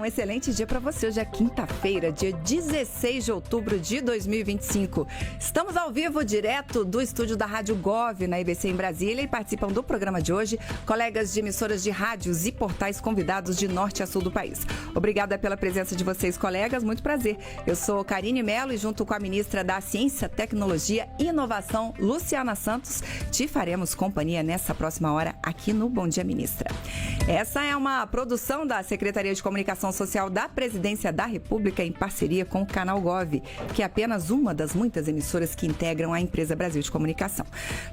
um excelente dia para você. Hoje é quinta-feira, dia 16 de outubro de 2025. Estamos ao vivo, direto do estúdio da Rádio Gov, na IBC em Brasília, e participam do programa de hoje colegas de emissoras de rádios e portais convidados de norte a sul do país. Obrigada pela presença de vocês, colegas. Muito prazer. Eu sou Karine Mello e junto com a ministra da Ciência, Tecnologia e Inovação, Luciana Santos, te faremos companhia nessa próxima hora aqui no Bom Dia, Ministra. Essa é uma produção da Secretaria de Comunicação Social da Presidência da República em parceria com o Canal Gov, que é apenas uma das muitas emissoras que integram a Empresa Brasil de Comunicação.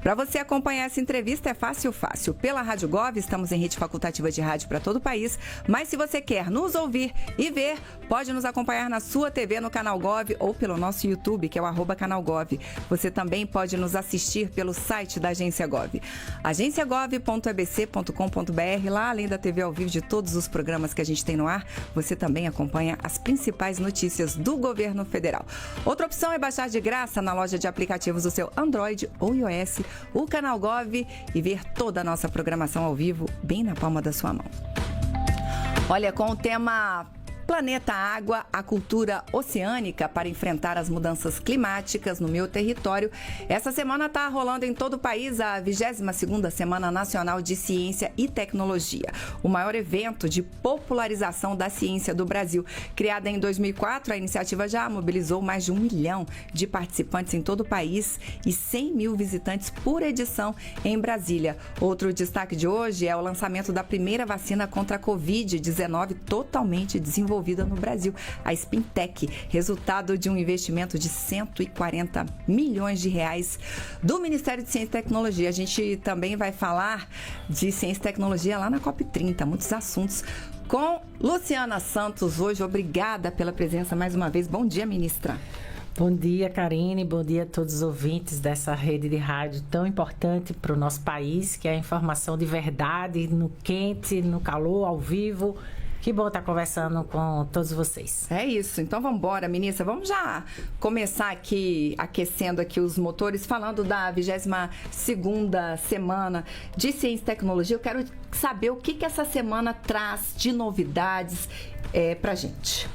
Para você acompanhar essa entrevista é fácil. Pela Rádio Gov, estamos em rede facultativa de rádio para todo o país, mas se você quer nos ouvir e ver, pode nos acompanhar na sua TV no Canal Gov ou pelo nosso YouTube, que é o @canalgov. Você também pode nos assistir pelo site da Agência Gov, agenciagov.abc.com.br. Lá, além da TV ao vivo de todos os programas que a gente tem no ar, você também acompanha as principais notícias do governo federal. Outra opção é baixar de graça na loja de aplicativos do seu Android ou iOS o Canal Gov e ver toda a nossa programação ao vivo bem na palma da sua mão. Olha, com o tema Planeta Água, a cultura oceânica para enfrentar as mudanças climáticas no meu território. Essa semana está rolando em todo o país a 22ª Semana Nacional de Ciência e Tecnologia, o maior evento de popularização da ciência do Brasil. Criada em 2004, a iniciativa já mobilizou mais de 1 milhão de participantes em todo o país e 100 mil visitantes por edição em Brasília. Outro destaque de hoje é o lançamento da primeira vacina contra a Covid-19 totalmente desenvolvida no Brasil, a Spintec, resultado de um investimento de 140 milhões de reais do Ministério de Ciência e Tecnologia. A gente também vai falar de ciência e tecnologia lá na COP30, muitos assuntos com Luciana Santos. Hoje, obrigada pela presença mais uma vez. Bom dia, ministra. Bom dia, Karine. Bom dia a todos os ouvintes dessa rede de rádio tão importante para o nosso país, que é a informação de verdade, no quente, no calor, ao vivo. Que bom estar conversando com todos vocês. É isso. Então vamos embora, ministra. Vamos já começar aqui, aquecendo aqui os motores, falando da 22ª Semana de Ciência e Tecnologia. Eu quero saber o que essa semana traz de novidades pra gente.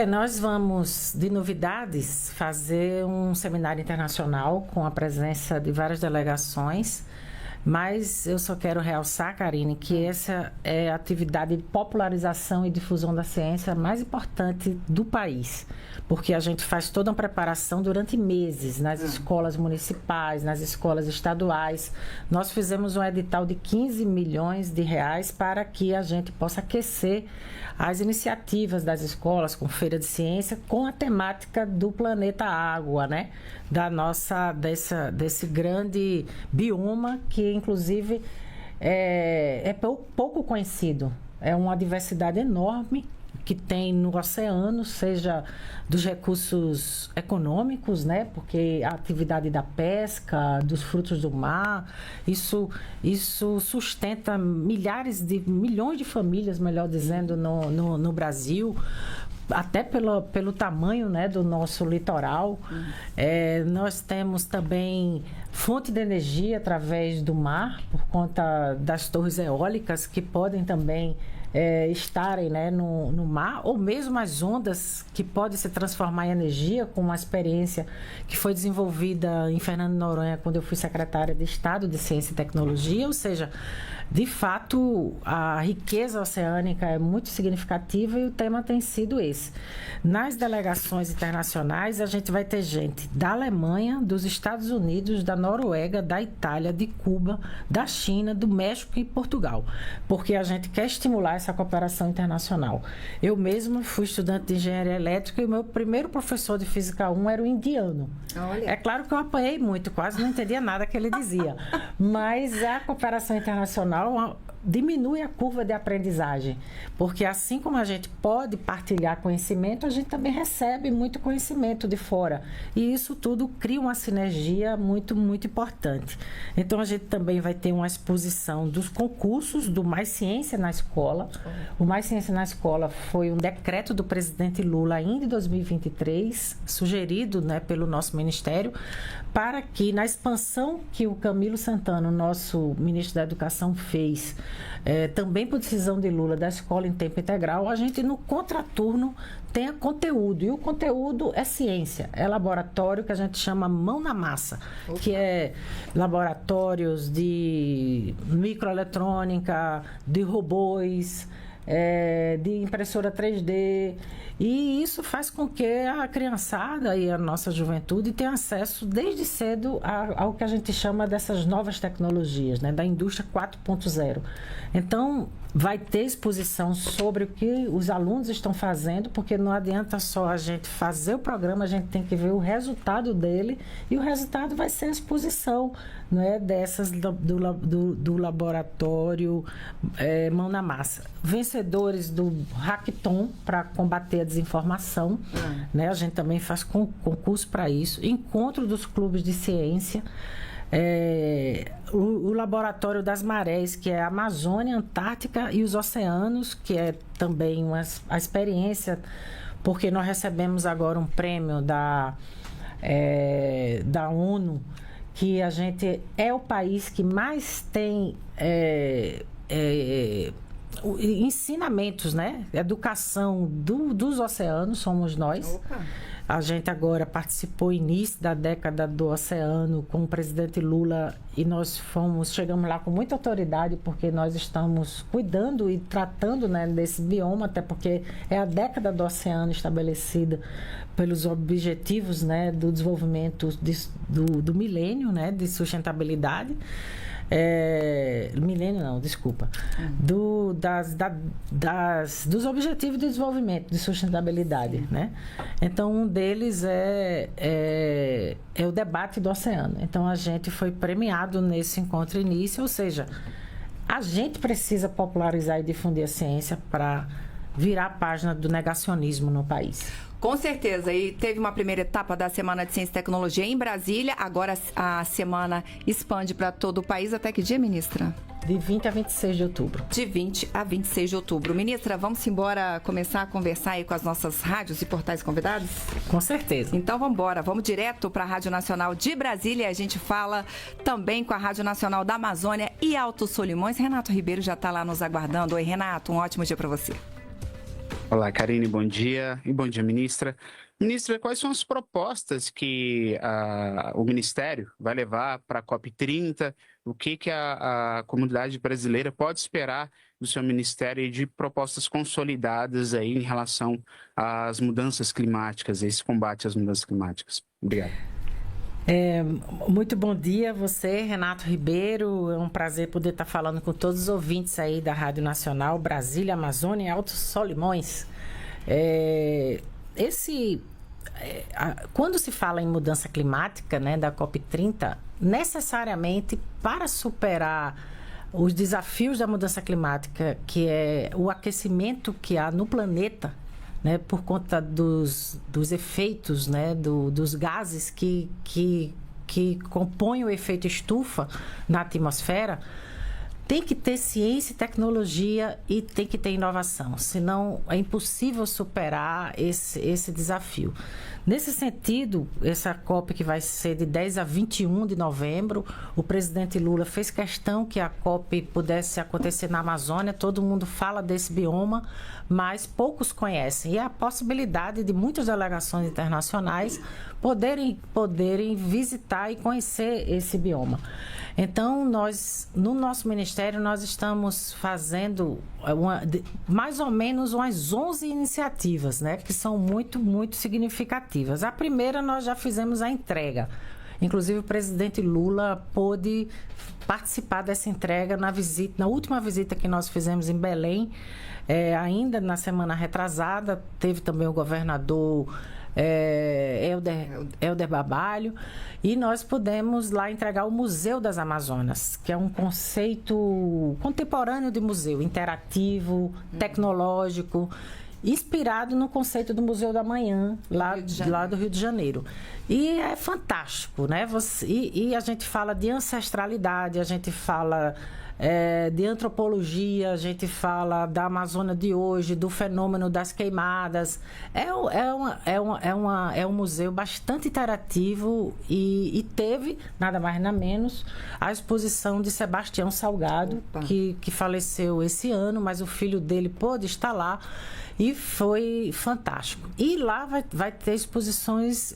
Nós vamos, de novidades, fazer um seminário internacional com a presença de várias delegações. Mas eu só quero realçar, Karine, que essa é a atividade de popularização e difusão da ciência mais importante do país, porque a gente faz toda uma preparação durante meses nas escolas municipais, nas escolas estaduais. Nós fizemos um edital de 15 milhões de reais para que a gente possa aquecer as iniciativas das escolas com feira de ciência, com a temática do planeta água, né? Desse grande bioma que, inclusive, é pouco conhecido. É uma diversidade enorme que tem no oceano, seja dos recursos econômicos, né? Porque a atividade da pesca, dos frutos do mar, isso sustenta milhões de famílias, melhor dizendo, no Brasil. Até pelo tamanho, né, do nosso litoral. Nós temos também fonte de energia através do mar, por conta das torres eólicas, que podem também estarem, né, no mar, ou mesmo as ondas que podem se transformar em energia, com uma experiência que foi desenvolvida em Fernando de Noronha, quando eu fui secretária de Estado de Ciência e Tecnologia. Ou seja, de fato, a riqueza oceânica é muito significativa e o tema tem sido esse. Nas delegações internacionais, a gente vai ter gente da Alemanha, dos Estados Unidos, da Noruega, da Itália, de Cuba, da China, do México e Portugal, porque a gente quer estimular essa cooperação internacional. Eu mesmo fui estudante de engenharia elétrica e o meu primeiro professor de Física 1 era o indiano. Olha. É claro que eu apanhei muito, quase não entendia nada que ele dizia, mas a cooperação internacional diminui a curva de aprendizagem, porque assim como a gente pode partilhar conhecimento, a gente também recebe muito conhecimento de fora, e isso tudo cria uma sinergia muito, muito importante. Então a gente também vai ter uma exposição dos concursos do Mais Ciência na Escola. O Mais Ciência na Escola foi um decreto do presidente Lula ainda em 2023, sugerido, né, pelo nosso ministério, para que na expansão que o Camilo Santana, nosso ministro da Educação, fez também por decisão de Lula, da escola em tempo integral, a gente no contraturno tenha conteúdo. E o conteúdo é ciência, é laboratório que a gente chama mão na massa, que é laboratórios de microeletrônica, de robôs, de impressora 3D, e isso faz com que a criançada e a nossa juventude tenha acesso desde cedo ao que a gente chama dessas novas tecnologias, né, da indústria 4.0. Então, vai ter exposição sobre o que os alunos estão fazendo, porque não adianta só a gente fazer o programa, a gente tem que ver o resultado dele, e o resultado vai ser a exposição, não é, dessas do laboratório mão na massa. Vencedores do Hackathon para combater a desinformação, né? A gente também faz concurso para isso. Encontro dos clubes de ciência. O Laboratório das Marés, que é a Amazônia, Antártica e os oceanos, que é também a experiência, porque nós recebemos agora um prêmio da ONU, que a gente é o país que mais tem ensinamentos, né? Educação dos oceanos, somos nós. Opa. A gente agora participou início da década do oceano com o presidente Lula, e nós chegamos lá com muita autoridade, porque nós estamos cuidando e tratando, né, desse bioma, até porque é a década do oceano estabelecida pelos objetivos, né, do desenvolvimento do milênio, né, de sustentabilidade. Milênio não, desculpa. Dos objetivos de desenvolvimento, de sustentabilidade, né? Então, um deles é o debate do oceano. Então, a gente foi premiado nesse encontro início, ou seja, a gente precisa popularizar e difundir a ciência para virar a página do negacionismo no país. Com certeza, e teve uma primeira etapa da Semana de Ciência e Tecnologia em Brasília, agora a semana expande para todo o país. Até que dia, ministra? De 20 a 26 de outubro. De 20 a 26 de outubro. Ministra, vamos embora começar a conversar aí com as nossas rádios e portais convidados? Com certeza. Então vamos embora, vamos direto para a Rádio Nacional de Brasília. A gente fala também com a Rádio Nacional da Amazônia e Alto Solimões. Renato Ribeiro já está lá nos aguardando. Oi, Renato, um ótimo dia para você. Olá, Karine, bom dia. E bom dia, ministra. Ministra, quais são as propostas que o Ministério vai levar para a COP30? O que a comunidade brasileira pode esperar do seu Ministério de propostas consolidadas aí em relação às mudanças climáticas, a esse combate às mudanças climáticas? Obrigado. Muito bom dia a você, Renato Ribeiro. É um prazer poder estar falando com todos os ouvintes aí da Rádio Nacional, Brasília, Amazônia e Alto Solimões. Quando se fala em mudança climática, né, da COP30, necessariamente para superar os desafios da mudança climática, que é o aquecimento que há no planeta, né, por conta dos efeitos, né, dos gases que compõem o efeito estufa na atmosfera, tem que ter ciência e tecnologia e tem que ter inovação, senão é impossível superar esse desafio. Nesse sentido, essa COP que vai ser de 10 a 21 de novembro, o presidente Lula fez questão que a COP pudesse acontecer na Amazônia. Todo mundo fala desse bioma, mas poucos conhecem. E a possibilidade de muitas delegações internacionais poderem visitar e conhecer esse bioma. Então, no nosso ministério, nós estamos fazendo mais ou menos umas 11 iniciativas, né, que são muito, muito significativas. A primeira, nós já fizemos a entrega. Inclusive, o presidente Lula pôde participar dessa entrega na última visita que nós fizemos em Belém, ainda na semana retrasada. Teve também o governador Helder Barbalho, e nós pudemos lá entregar o Museu das Amazonas, que é um conceito contemporâneo de museu, interativo, tecnológico, inspirado no conceito do Museu da Manhã, lá do Rio de Janeiro. E é fantástico, né? E a gente fala de ancestralidade, a gente fala de antropologia, a gente fala da Amazônia de hoje, do fenômeno das queimadas. É um museu bastante interativo e teve, nada mais nada menos, a exposição de Sebastião Salgado, que faleceu esse ano, mas o filho dele pôde estar lá e foi fantástico. E lá vai ter exposições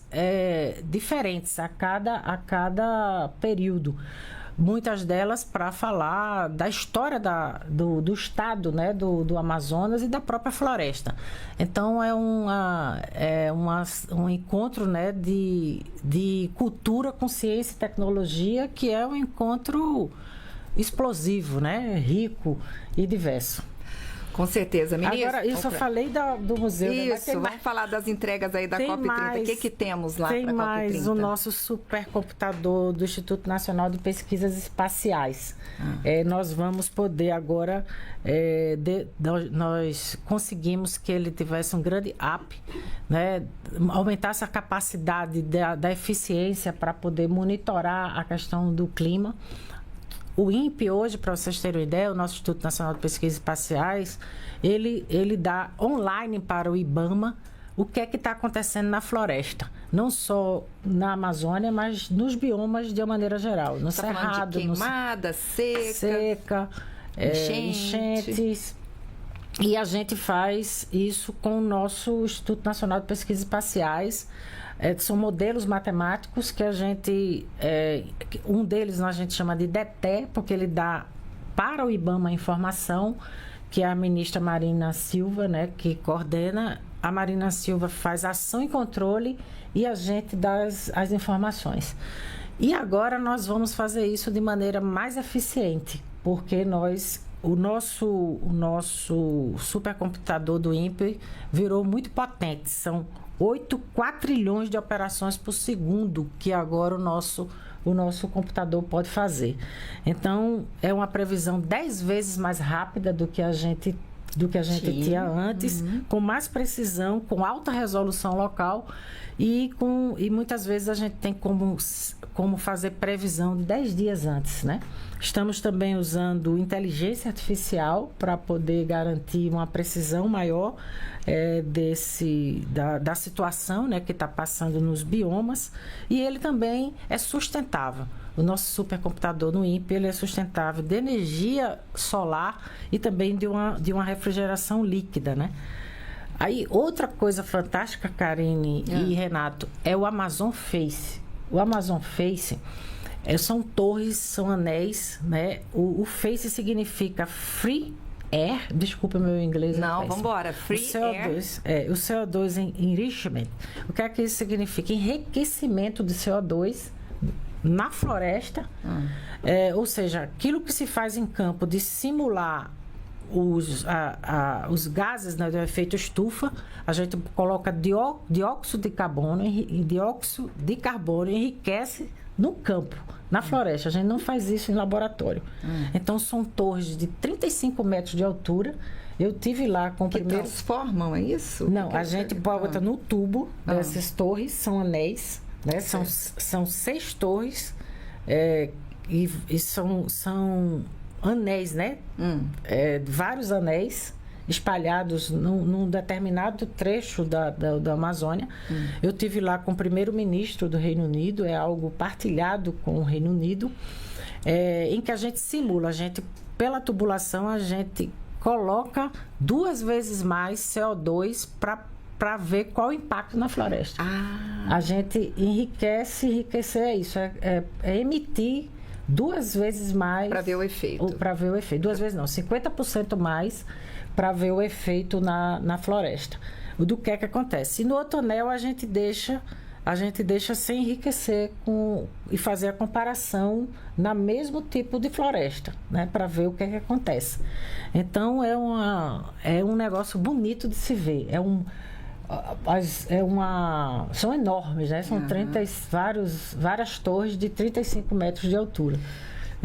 diferentes a cada período. Muitas delas para falar da história do estado, né, do Amazonas e da própria floresta. Então é um encontro, né, de cultura com ciência e tecnologia, que é um encontro explosivo, né, rico e diverso. Com certeza, ministra. Agora, isso eu falei do museu. Isso, né? vamos falar das entregas aí da COP30. O que temos lá para a COP30? Tem mais o nosso supercomputador do Instituto Nacional de Pesquisas Espaciais. Nós vamos poder agora, nós conseguimos que ele tivesse um grande up, né? Aumentasse a capacidade da eficiência para poder monitorar a questão do clima. O INPE hoje, para vocês terem uma ideia, o nosso Instituto Nacional de Pesquisas Espaciais, ele dá online para o IBAMA o que é que está acontecendo na floresta. Não só na Amazônia, mas nos biomas de uma maneira geral. No Cerrado, queimada, seca, enchentes. E a gente faz isso com o nosso Instituto Nacional de Pesquisas Espaciais. São modelos matemáticos que a gente... um deles a gente chama de DETE, porque ele dá para o IBAMA a informação, que é a ministra Marina Silva, né, que coordena. A Marina Silva faz ação e controle e a gente dá as informações. E agora nós vamos fazer isso de maneira mais eficiente, porque o nosso supercomputador do INPE virou muito potente. São 8 quatrilhões de operações por segundo que agora o nosso computador pode fazer. Então, é uma previsão 10 vezes mais rápida do que a gente tinha antes, com mais precisão, com alta resolução local e muitas vezes a gente tem como fazer previsão de 10 dias antes, né? Estamos também usando inteligência artificial para poder garantir uma precisão maior da situação, né, que está passando nos biomas, e ele também é sustentável. O nosso supercomputador no INPE, ele é sustentável de energia solar e também de uma refrigeração líquida, né? Aí, outra coisa fantástica, Karine e Renato, é o Amazon Face. O Amazon Face são torres, são anéis, né? O Face significa Free Air, desculpa meu inglês. Não, vamos embora. Free CO2, Air. O CO2 Enrichment. O que é que isso significa? Enriquecimento de CO2 na floresta. Ou seja, aquilo que se faz em campo de simular os gases, né, do efeito estufa, a gente coloca dióxido de carbono e dióxido de carbono enriquece no campo, na floresta. A gente não faz isso em laboratório. Então, são torres de 35 metros de altura. Eu tive lá com o primeiro... transformam, é isso? Não, a gente bota no tubo dessas torres, são anéis, né? São 6 torres e são anéis, né? Vários anéis espalhados num determinado trecho da Amazônia. Eu tive lá com o primeiro-ministro do Reino Unido, é algo partilhado com o Reino Unido, em que a gente simula, pela tubulação, a gente coloca 2 vezes mais CO2 para ver qual o impacto na floresta. A gente enriquecer é isso, é emitir 2 vezes mais... Para ver o efeito. Para ver o efeito. 2 vezes não, 50% mais para ver o efeito na floresta. Do que acontece? E no outro anel a gente deixa sem enriquecer e fazer a comparação na mesmo tipo de floresta, né? Para ver o que acontece. Então é um negócio bonito de se ver. São enormes, né? São várias torres de 35 metros de altura.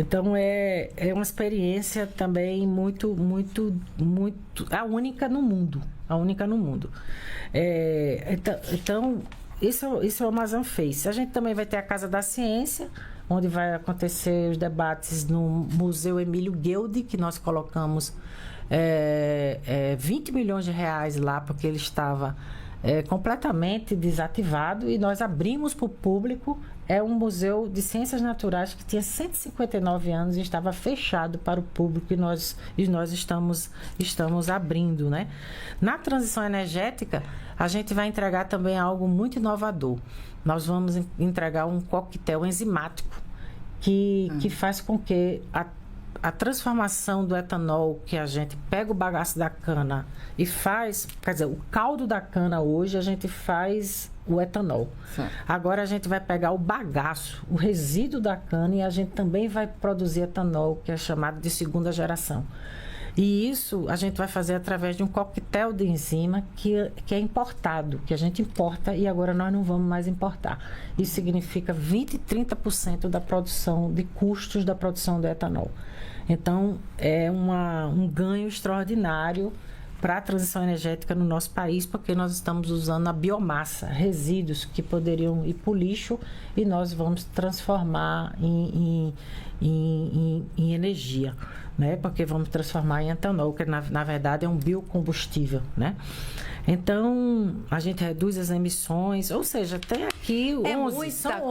Então, é uma experiência também muito, muito, muito... A única no mundo. Então, isso o Amazon fez. A gente também vai ter a Casa da Ciência, onde vai acontecer os debates no Museu Emílio Gueldi, que nós colocamos 20 milhões de reais lá, porque ele estava completamente desativado, e nós abrimos para o público. É um museu de ciências naturais que tinha 159 anos e estava fechado para o público, e nós estamos abrindo, né? Na transição energética, a gente vai entregar também algo muito inovador. Nós vamos entregar um coquetel enzimático que faz com que a transformação do etanol, que a gente pega o bagaço da cana e faz, quer dizer, o caldo da cana hoje a gente faz o etanol. Sim. Agora a gente vai pegar o bagaço, o resíduo da cana, e a gente também vai produzir etanol, que é chamado de segunda geração. E isso a gente vai fazer através de um coquetel de enzima que é importado, que a gente importa, e agora nós não vamos mais importar. Isso significa 20%, 30% da produção, de custos da produção do etanol. Então, é um ganho extraordinário para a transição energética no nosso país, porque nós estamos usando a biomassa, resíduos que poderiam ir para o lixo, e nós vamos transformar em energia, né? Porque vamos transformar em etanol, que na verdade é um biocombustível, né? Então, a gente reduz as emissões, ou seja, tem aqui 11, são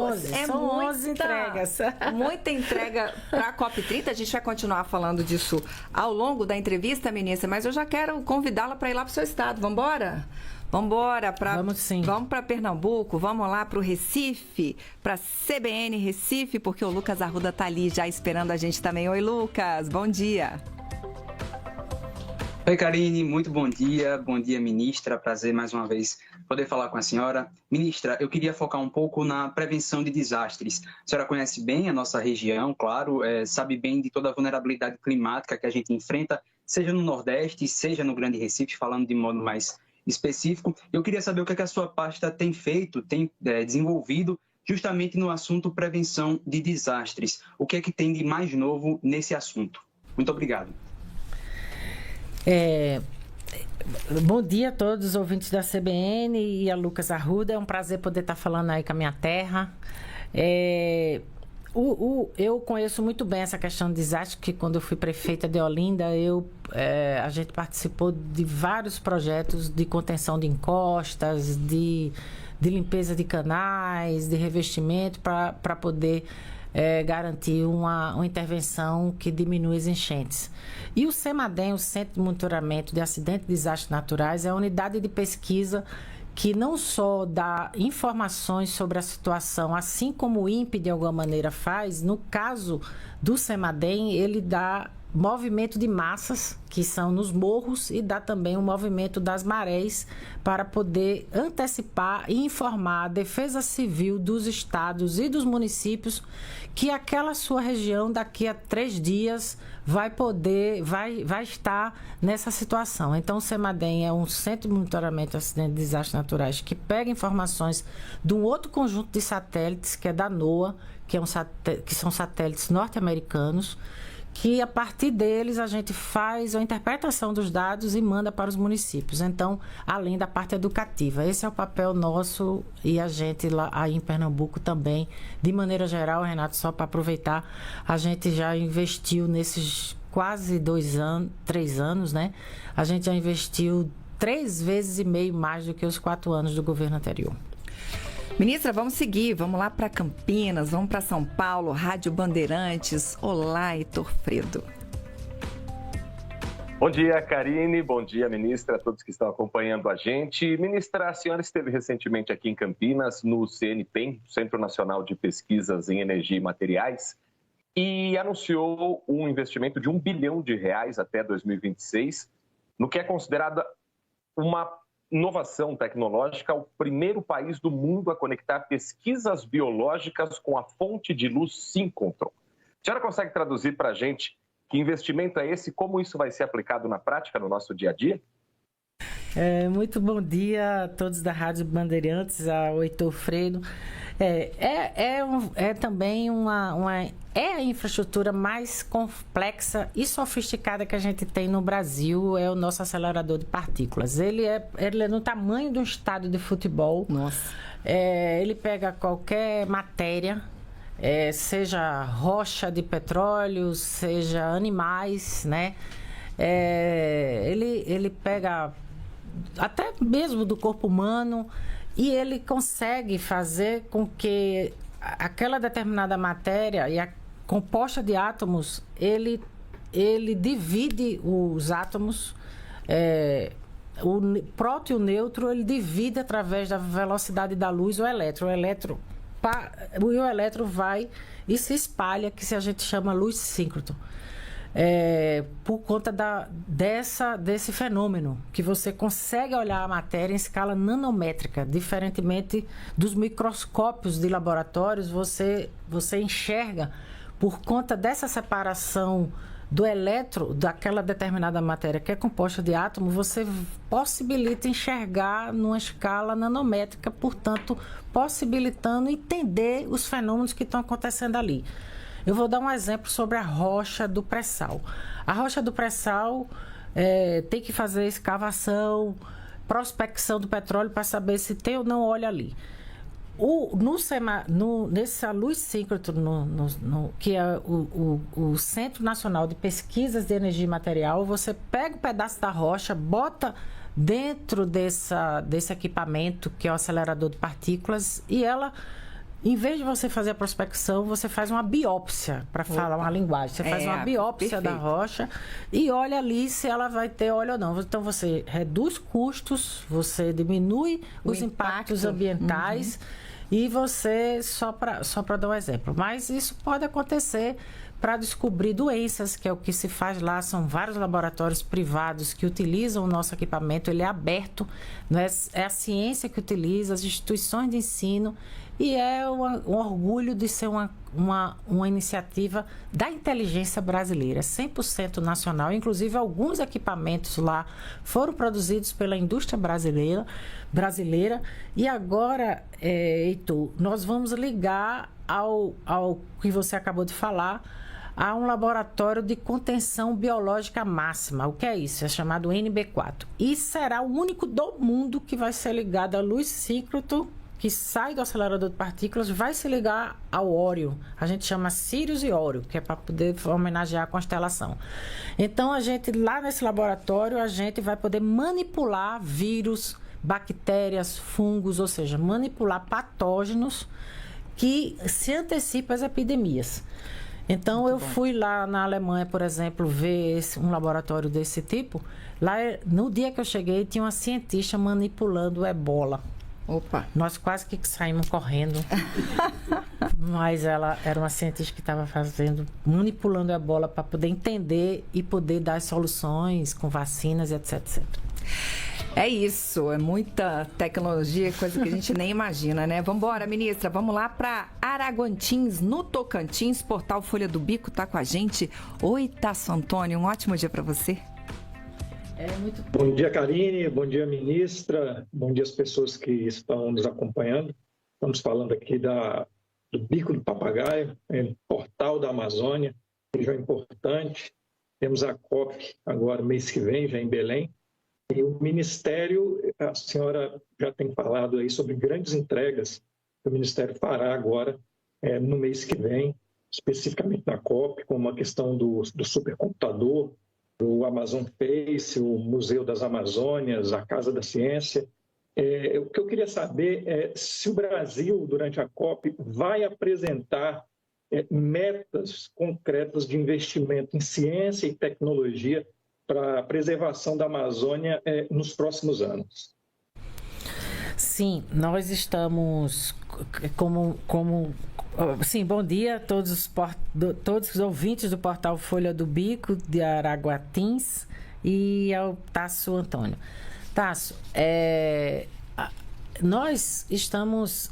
11 entregas. Muita entrega para a COP30, a gente vai continuar falando disso ao longo da entrevista, ministra, mas eu já quero convidá-la para ir lá para o seu estado. Vamos embora? Vamos para Pernambuco, vamos lá para o Recife, para a CBN Recife, porque o Lucas Arruda está ali já esperando a gente também. Oi, Lucas, bom dia. Oi, Karine, muito bom dia, ministra, prazer mais uma vez poder falar com a senhora. Ministra, eu queria focar um pouco na prevenção de desastres. A senhora conhece bem a nossa região, claro, sabe bem de toda a vulnerabilidade climática que a gente enfrenta, seja no Nordeste, seja no Grande Recife, falando de modo mais específico. Eu queria saber o que a sua pasta tem feito, tem desenvolvido justamente no assunto prevenção de desastres. O que é que tem de mais novo nesse assunto? Muito obrigado. Bom dia a todos os ouvintes da CBN e a Lucas Arruda. É um prazer poder estar falando aí com a minha terra. Eu conheço muito bem essa questão de desastre, que quando eu fui prefeita de Olinda, a gente participou de vários projetos de contenção de encostas, de limpeza de canais, de revestimento, para poder garantir uma intervenção que diminui as enchentes. E o CEMADEM, o Centro de Monitoramento de Acidentes e Desastres Naturais, é a unidade de pesquisa que não só dá informações sobre a situação, assim como o INPE de alguma maneira faz. No caso do CEMADEM, ele dá movimento de massas, que são nos morros, e dá também o movimento das marés, para poder antecipar e informar a Defesa Civil dos estados e dos municípios que aquela sua região daqui a 3 dias vai estar nessa situação. Então, o CEMADEM é um Centro de Monitoramento de Acidentes e Desastres Naturais que pega informações de um outro conjunto de satélites, que é da NOAA, que são satélites norte-americanos, que a partir deles a gente faz a interpretação dos dados e manda para os municípios. Então, além da parte educativa, esse é o papel nosso, e a gente lá aí em Pernambuco também, de maneira geral, Renato, só para aproveitar, a gente já investiu nesses quase 3 anos, né? A gente já investiu 3,5 vezes mais do que os 4 anos do governo anterior. Ministra, vamos seguir, vamos lá para Campinas, vamos para São Paulo, Rádio Bandeirantes. Olá, Heitor Fredo. Bom dia, Karine, bom dia, ministra, a todos que estão acompanhando a gente. Ministra, a senhora esteve recentemente aqui em Campinas, no CNPEM, Centro Nacional de Pesquisas em Energia e Materiais, e anunciou um investimento de R$1 bilhão até 2026, no que é considerada uma inovação tecnológica, o primeiro país do mundo a conectar pesquisas biológicas com a fonte de luz síncrontron. A senhora consegue traduzir para a gente que investimento é esse e como isso vai ser aplicado na prática no nosso dia a dia? Muito bom dia a todos da Rádio Bandeirantes, ao Heitor Fredo. Também a infraestrutura mais complexa e sofisticada que a gente tem no Brasil, é o nosso acelerador de partículas. Ele é no tamanho de um estádio de futebol. Nossa. Ele pega qualquer matéria, seja rocha de petróleo, seja animais, né? Ele pega até mesmo do corpo humano e ele consegue fazer com que aquela determinada matéria e a composta de átomos, ele divide os átomos, o próton e o nêutron, ele divide através da velocidade da luz o elétron. O elétron vai e se espalha, que a gente chama luz síncroton. Por conta desse fenômeno, que você consegue olhar a matéria em escala nanométrica, diferentemente dos microscópios de laboratórios, você enxerga, por conta dessa separação do elétron, daquela determinada matéria que é composta de átomo, você possibilita enxergar numa escala nanométrica, portanto, possibilitando entender os fenômenos que estão acontecendo ali. Eu vou dar um exemplo sobre a rocha do pré-sal. A rocha do pré-sal tem que fazer escavação, prospecção do petróleo para saber se tem ou não óleo ali. Nessa luz síncroton, que é o Centro Nacional de Pesquisas de Energia e Material, você pega um pedaço da rocha, bota dentro desse equipamento, que é o acelerador de partículas, e ela, em vez de você fazer a prospecção, você faz uma biópsia, para falar uma linguagem. Você faz uma biópsia da rocha e olha ali se ela vai ter óleo ou não. Então, você reduz custos, você diminui os impactos ambientais. E você, só para dar um exemplo, mas isso pode acontecer para descobrir doenças, que é o que se faz lá. São vários laboratórios privados que utilizam o nosso equipamento, ele é aberto, não é a ciência que utiliza, as instituições de ensino, e é um orgulho de ser uma iniciativa da inteligência brasileira, 100% nacional. Inclusive, alguns equipamentos lá foram produzidos pela indústria brasileira. E agora, Heitor, nós vamos ligar ao que você acabou de falar, a um laboratório de contenção biológica máxima. O que é isso? É chamado NB4. E será o único do mundo que vai ser ligado à luz síncroton, que sai do acelerador de partículas, vai se ligar ao Órion. A gente chama Sirius e Órion, que é para poder homenagear a constelação. Então, lá nesse laboratório, a gente vai poder manipular vírus, bactérias, fungos, ou seja, manipular patógenos que se antecipam às epidemias. Então, muito eu fui lá na Alemanha, por exemplo, ver um laboratório desse tipo. Lá, no dia que eu cheguei, tinha uma cientista manipulando o ebola. Opa! Nós quase que saímos correndo. Mas ela era uma cientista que estava manipulando a ebola para poder entender e poder dar soluções com vacinas, etc, etc. É isso, é muita tecnologia, coisa que a gente nem imagina, né? Vamos embora, ministra, vamos lá para Araguantins, no Tocantins, Portal Folha do Bico está com a gente. Oi, Tasso Antônio, um ótimo dia para você. Bom dia, Karine, bom dia, ministra, bom dia às pessoas que estão nos acompanhando. Estamos falando aqui do Bico do Papagaio, Portal da Amazônia, região importante. Temos a COP agora, mês que vem, já em Belém. E o Ministério, a senhora já tem falado aí sobre grandes entregas que o Ministério fará agora no mês que vem, especificamente na COP, como a questão do supercomputador, do Amazon Face, o Museu das Amazônias, a Casa da Ciência. O que eu queria saber é se o Brasil, durante a COP, vai apresentar metas concretas de investimento em ciência e tecnologia para a preservação da Amazônia nos próximos anos. Sim, nós estamos Sim, bom dia a todos os ouvintes do Portal Folha do Bico de Araguatins e ao Tasso Antônio. Tasso, nós estamos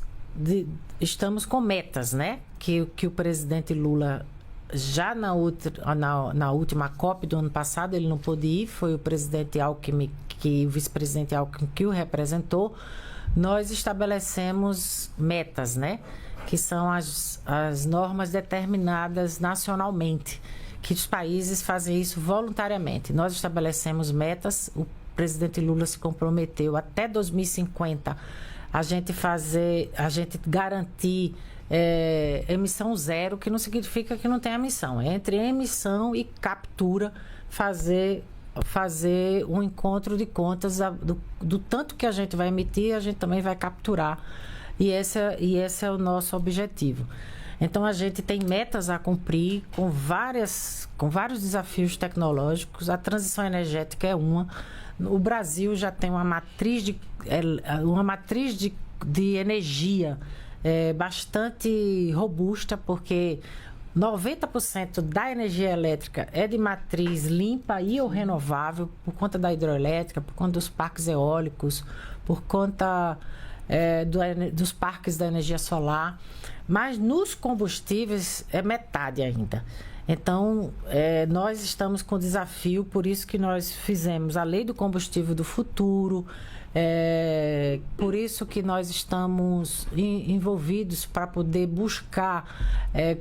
com metas, né? Que o presidente Lula, já na última COP do ano passado, ele não pôde ir, foi o presidente Alckmin, o vice-presidente Alckmin que o representou. Nós estabelecemos metas, né? Que são as normas determinadas nacionalmente, que os países fazem isso voluntariamente. Nós estabelecemos metas, o presidente Lula se comprometeu até 2050 a gente garantir emissão zero, que não significa que não tem emissão. É entre emissão e captura fazer um encontro de contas do tanto que a gente vai emitir, a gente também vai capturar. E esse é o nosso objetivo. Então, a gente tem metas a cumprir com vários desafios tecnológicos. A transição energética é uma. O Brasil já tem uma matriz de energia bastante robusta, porque 90% da energia elétrica é de matriz limpa e ou renovável, por conta da hidroelétrica, por conta dos parques eólicos, por conta dos parques da energia solar. Mas nos combustíveis é metade ainda. Então, nós estamos com desafio, por isso que nós fizemos a Lei do Combustível do Futuro, por isso que nós estamos envolvidos para poder buscar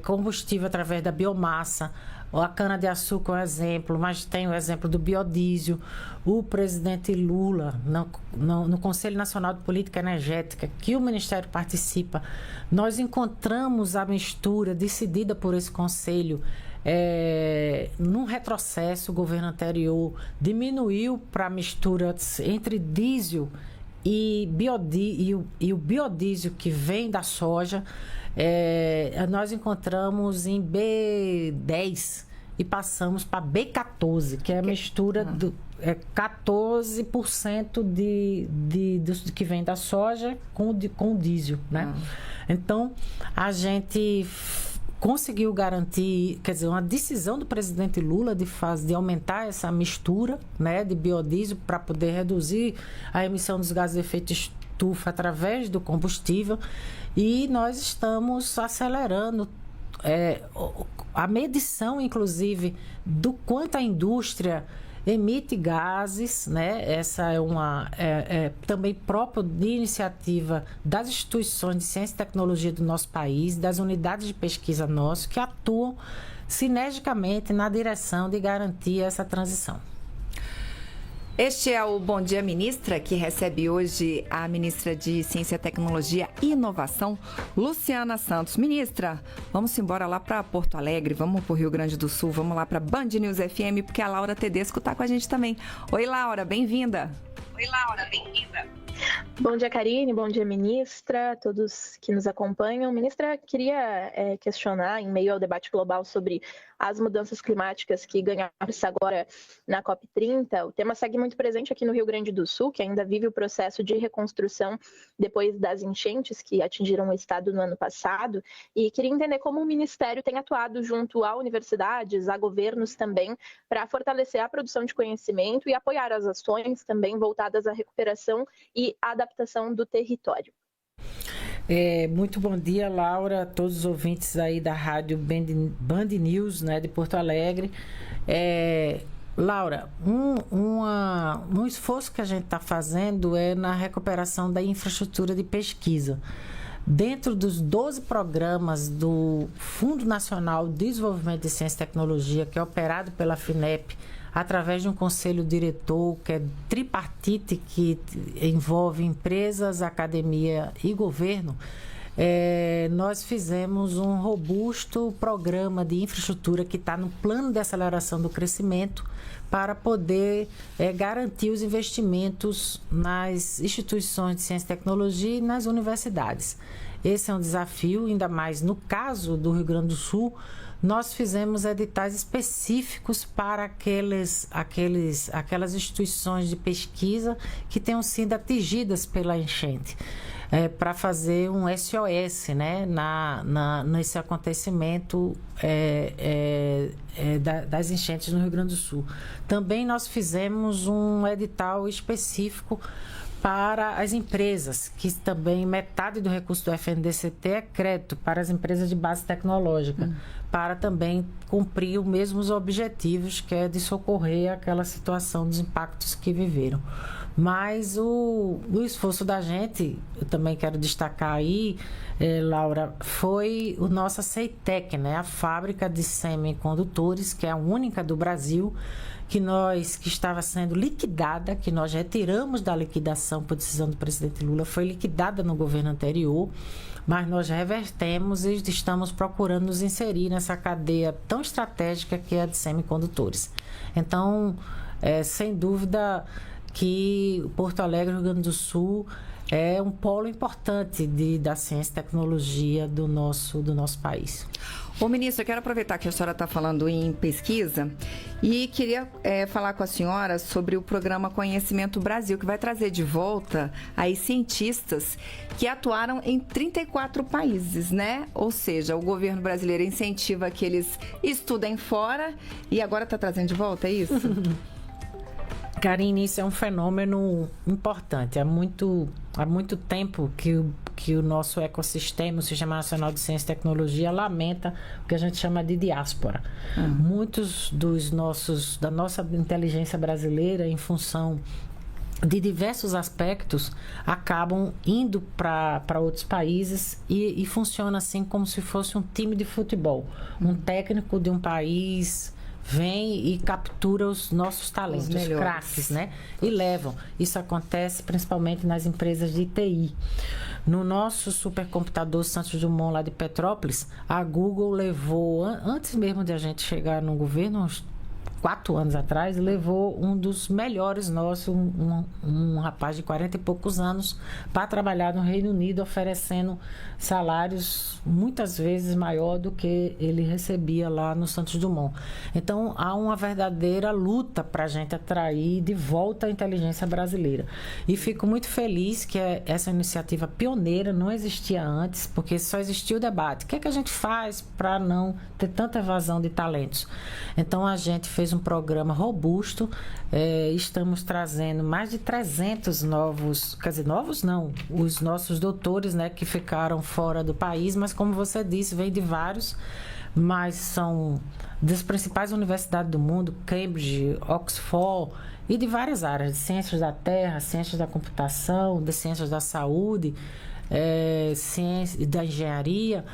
combustível através da biomassa. A cana-de-açúcar é um exemplo, mas tem o exemplo do biodiesel. O presidente Lula, no Conselho Nacional de Política Energética, que o Ministério participa, nós encontramos a mistura decidida por esse conselho. Num retrocesso, o governo anterior diminuiu para a mistura entre diesel e o biodiesel que vem da soja. Nós encontramos em B10 e passamos para B14, que é a mistura do 14% do que vem da soja com o diesel, né? Então, a gente conseguiu garantir, quer dizer, uma decisão do presidente Lula de aumentar essa mistura, né, de biodiesel para poder reduzir a emissão dos gases de efeito estufa através do combustível. E nós estamos acelerando a medição, inclusive, do quanto a indústria emite gases, né? Essa é também própria de iniciativa das instituições de ciência e tecnologia do nosso país, das unidades de pesquisa nossas, que atuam sinergicamente na direção de garantir essa transição. Este é o Bom Dia Ministra, que recebe hoje a ministra de Ciência, Tecnologia e Inovação, Luciana Santos. Ministra, vamos embora lá para Porto Alegre, vamos para o Rio Grande do Sul, vamos lá para Band News FM, porque a Laura Tedesco está com a gente também. Oi, Laura, bem-vinda. Bom dia, Karine. Bom dia, ministra, todos que nos acompanham. Ministra, queria questionar, em meio ao debate global sobre as mudanças climáticas que ganharam-se agora na COP30, o tema segue muito presente aqui no Rio Grande do Sul, que ainda vive o processo de reconstrução depois das enchentes que atingiram o estado no ano passado, e queria entender como o Ministério tem atuado junto a universidades, a governos também, para fortalecer a produção de conhecimento e apoiar as ações também voltadas à recuperação e adaptação do território. Muito bom dia, Laura, a todos os ouvintes aí da rádio Band News, né, de Porto Alegre. Laura, um esforço que a gente está fazendo é na recuperação da infraestrutura de pesquisa. Dentro dos 12 programas do Fundo Nacional de Desenvolvimento de Ciência e Tecnologia, que é operado pela FINEP, através de um conselho diretor que é tripartite, que envolve empresas, academia e governo, nós fizemos um robusto programa de infraestrutura que está no plano de aceleração do crescimento para poder garantir os investimentos nas instituições de ciência e tecnologia e nas universidades. Esse é um desafio, ainda mais no caso do Rio Grande do Sul. Nós fizemos editais específicos para aquelas instituições de pesquisa que tenham sido atingidas pela enchente, para fazer um SOS, né, nesse acontecimento das enchentes no Rio Grande do Sul. Também nós fizemos um edital específico para as empresas, que também metade do recurso do FNDCT é crédito para as empresas de base tecnológica, para também cumprir os mesmos objetivos, que é de socorrer aquela situação dos impactos que viveram. Mas o esforço da gente, eu também quero destacar aí, Laura, foi o nosso Ceitec, né? A fábrica de semicondutores, que é a única do Brasil, que estava sendo liquidada, que nós retiramos da liquidação por decisão do presidente Lula, foi liquidada no governo anterior, mas nós revertemos e estamos procurando nos inserir nessa cadeia tão estratégica que é a de semicondutores. Então, sem dúvida que Porto Alegre, Rio Grande do Sul, é um polo importante da ciência e tecnologia do nosso país. Ô, ministro, eu quero aproveitar que a senhora está falando em pesquisa e queria falar com a senhora sobre o programa Conhecimento Brasil, que vai trazer de volta aí cientistas que atuaram em 34 países, né? Ou seja, o governo brasileiro incentiva que eles estudem fora e agora está trazendo de volta, é isso? Karine, isso é um fenômeno importante. Há muito tempo que o nosso ecossistema, o Sistema Nacional de Ciência e Tecnologia, lamenta o que a gente chama de diáspora. Muitos da nossa inteligência brasileira, em função de diversos aspectos, acabam indo para outros países e funciona assim como se fosse um time de futebol. Um técnico de um país vem e captura os nossos talentos, os craques, né? E levam. Isso acontece principalmente nas empresas de TI. No nosso supercomputador Santos Dumont, lá de Petrópolis, a Google levou, antes mesmo de a gente chegar no governo, uns 4 anos atrás, levou um dos melhores nossos, um rapaz de 40 e poucos anos, para trabalhar no Reino Unido, oferecendo salários muitas vezes maior do que ele recebia lá no Santos Dumont. Então, há uma verdadeira luta para a gente atrair de volta a inteligência brasileira. E fico muito feliz que essa iniciativa pioneira não existia antes, porque só existia o debate. O que é que a gente faz para não ter tanta evasão de talentos? Então, a gente fez um programa robusto, estamos trazendo mais de 300 novos, quer dizer, novos não, os nossos doutores, né, que ficaram fora do país, mas como você disse, vem de vários, mas são das principais universidades do mundo, Cambridge, Oxford, e de várias áreas, de ciências da terra, ciências da computação, de ciências da saúde, ciência da engenharia.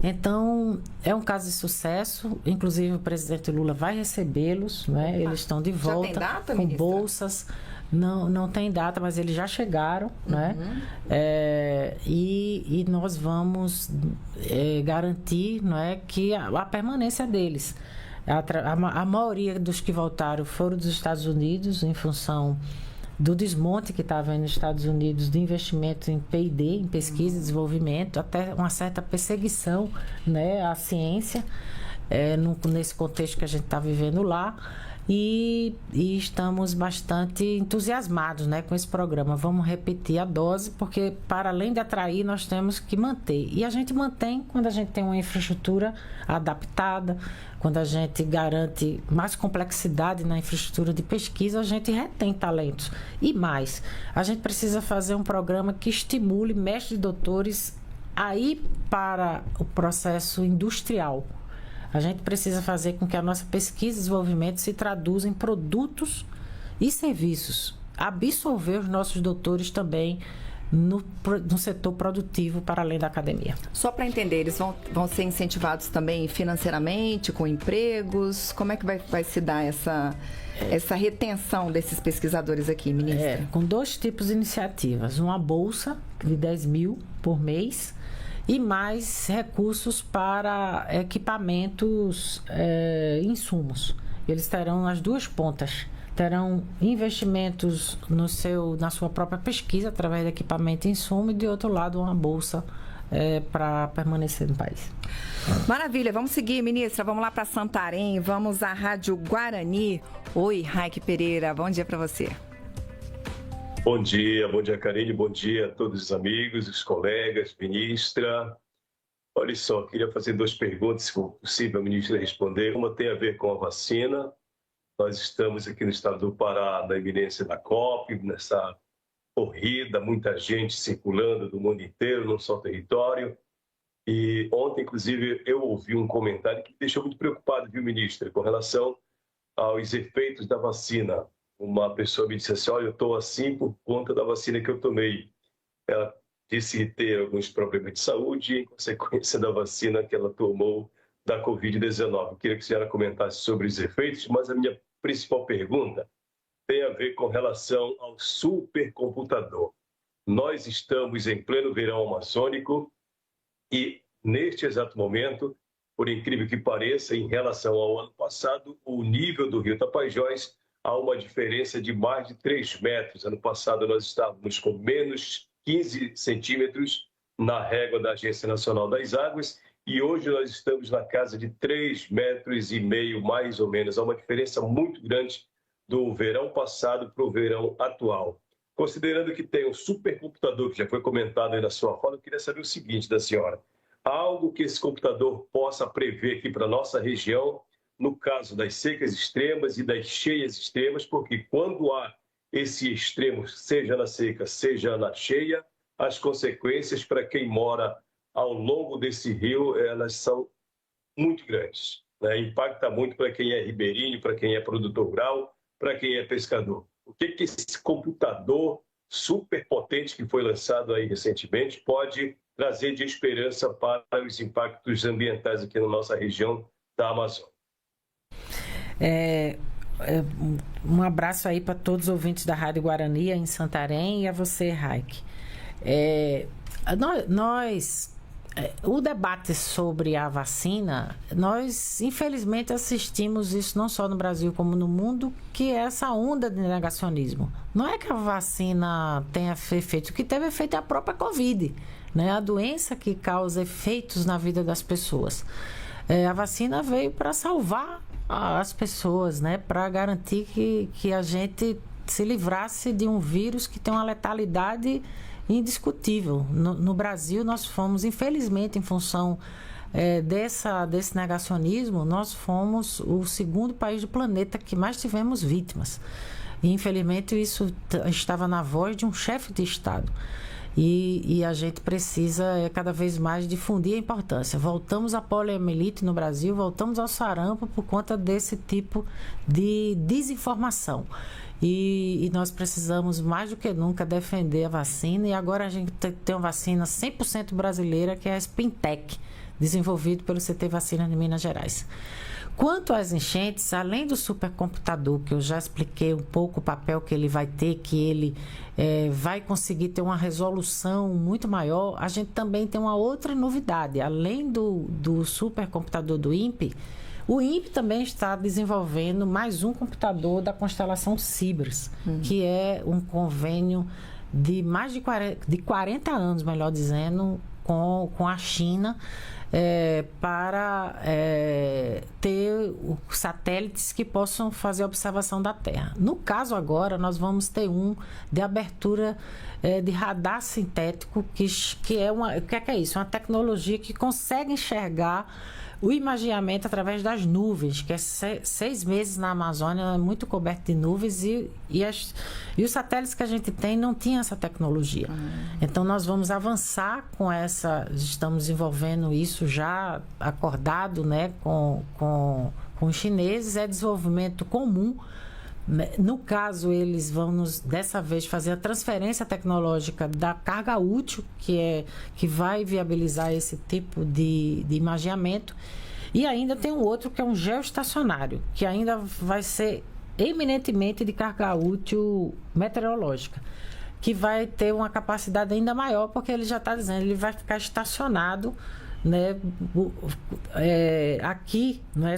Então, é um caso de sucesso. Inclusive, o presidente Lula vai recebê-los, né? Eles estão de volta. Já tem data, com ministra? Bolsas. Não tem data, mas eles já chegaram, né? E nós vamos garantir, não é, que a permanência deles. A maioria dos que voltaram foram dos Estados Unidos, em função do desmonte que estava nos Estados Unidos de investimento em P&D, em pesquisa e desenvolvimento, até uma certa perseguição, né, à ciência, nesse contexto que a gente está vivendo lá. E estamos bastante entusiasmados, né, com esse programa. Vamos repetir a dose, porque para além de atrair, nós temos que manter. E a gente mantém quando a gente tem uma infraestrutura adaptada, quando a gente garante mais complexidade na infraestrutura de pesquisa, a gente retém talentos. E mais, a gente precisa fazer um programa que estimule mestres e doutores a ir para o processo industrial. A gente precisa fazer com que a nossa pesquisa e desenvolvimento se traduza em produtos e serviços. Absorver os nossos doutores também no setor produtivo para além da academia. Só para entender, eles vão ser incentivados também financeiramente, com empregos? Como é que vai se dar essa retenção desses pesquisadores aqui, ministra? Com 2 tipos de iniciativas. Uma bolsa de 10 mil por mês e mais recursos para equipamentos e insumos. Eles terão as 2 pontas. Terão investimentos na sua própria pesquisa, através de equipamento e insumo, e de outro lado uma bolsa para permanecer no país. Maravilha, vamos seguir, ministra. Vamos lá para Santarém, vamos à Rádio Guarani. Oi, Raik Pereira, bom dia para você. Bom dia, Karine, bom dia a todos os amigos, os colegas, ministra. Olha só, queria fazer 2 perguntas, se for possível a ministra responder. Uma tem a ver com a vacina. Nós estamos aqui no estado do Pará, na iminência da COP, nessa corrida, muita gente circulando do mundo inteiro, num só território. E ontem, inclusive, eu ouvi um comentário que me deixou muito preocupado, viu, ministra, com relação aos efeitos da vacina uma pessoa me disse assim, olha, eu estou assim por conta da vacina que eu tomei. Ela disse ter alguns problemas de saúde em consequência da vacina que ela tomou da Covid-19. Queria que a senhora comentasse sobre os efeitos, mas a minha principal pergunta tem a ver com relação ao supercomputador. Nós estamos em pleno verão amazônico e, neste exato momento, por incrível que pareça, em relação ao ano passado, o nível do rio Tapajós há uma diferença de mais de 3 metros. Ano passado nós estávamos com menos 15 centímetros na régua da Agência Nacional das Águas e hoje nós estamos na casa de 3,5 metros, mais ou menos. Há uma diferença muito grande do verão passado para o verão atual. Considerando que tem um supercomputador, que já foi comentado aí na sua fala, eu queria saber o seguinte da senhora. Há algo que esse computador possa prever aqui para a nossa região, no caso das secas extremas e das cheias extremas, porque quando há esse extremo, seja na seca, seja na cheia, as consequências para quem mora ao longo desse rio, elas são muito grandes, né? Impacta muito para quem é ribeirinho, para quem é produtor rural, para quem é pescador. O que esse computador super potente que foi lançado aí recentemente pode trazer de esperança para os impactos ambientais aqui na nossa região da Amazônia? Um abraço aí para todos os ouvintes da Rádio Guarani em Santarém e a você, Raik. O debate sobre a vacina, nós infelizmente assistimos isso não só no Brasil como no mundo, que é essa onda de negacionismo. Não é que a vacina tenha efeito, o que teve efeito é a própria Covid, né? A doença que causa efeitos na vida das pessoas. A vacina veio para salvar as pessoas, né? Para garantir que a gente se livrasse de um vírus que tem uma letalidade indiscutível. No Brasil, nós fomos, infelizmente, em função desse negacionismo, nós fomos o segundo país do planeta que mais tivemos vítimas. E, infelizmente, isso estava na voz de um chefe de Estado. E a gente precisa cada vez mais difundir a importância. Voltamos à poliomielite no Brasil, voltamos ao sarampo por conta desse tipo de desinformação. E nós precisamos mais do que nunca defender a vacina. E agora a gente tem uma vacina 100% brasileira, que é a Spintec, desenvolvido pelo CT Vacina de Minas Gerais. Quanto às enchentes, além do supercomputador, que eu já expliquei um pouco o papel que ele vai ter, que ele vai conseguir ter uma resolução muito maior, a gente também tem uma outra novidade. Além do supercomputador do INPE, o INPE também está desenvolvendo mais um computador da constelação Cibers, que é um convênio de mais de 40 anos, melhor dizendo, com a China, para ter satélites que possam fazer a observação da Terra. No caso agora, nós vamos ter um de abertura de radar sintético, que é isso? Uma tecnologia que consegue enxergar o imaginamento através das nuvens, que é 6 meses na Amazônia, muito coberto de nuvens, e os satélites que a gente tem não tinham essa tecnologia. Então, nós vamos avançar com estamos desenvolvendo isso já acordado, né, com os chineses, é desenvolvimento comum. No caso, eles vão dessa vez fazer a transferência tecnológica da carga útil, que vai viabilizar esse tipo de imaginamento. E ainda tem um outro que é um geoestacionário, que ainda vai ser eminentemente de carga útil meteorológica, que vai ter uma capacidade ainda maior, porque ele já está dizendo, ele vai ficar estacionado, né, aqui, né,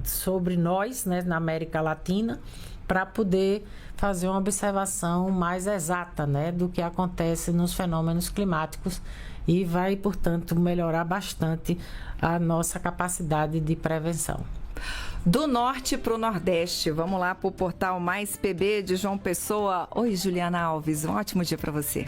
sobre nós, né, na América Latina, para poder fazer uma observação mais exata, né, do que acontece nos fenômenos climáticos, e vai, portanto, melhorar bastante a nossa capacidade de prevenção. Do norte para o nordeste, vamos lá para o portal Mais PB de João Pessoa. Oi, Juliana Alves, um ótimo dia para você.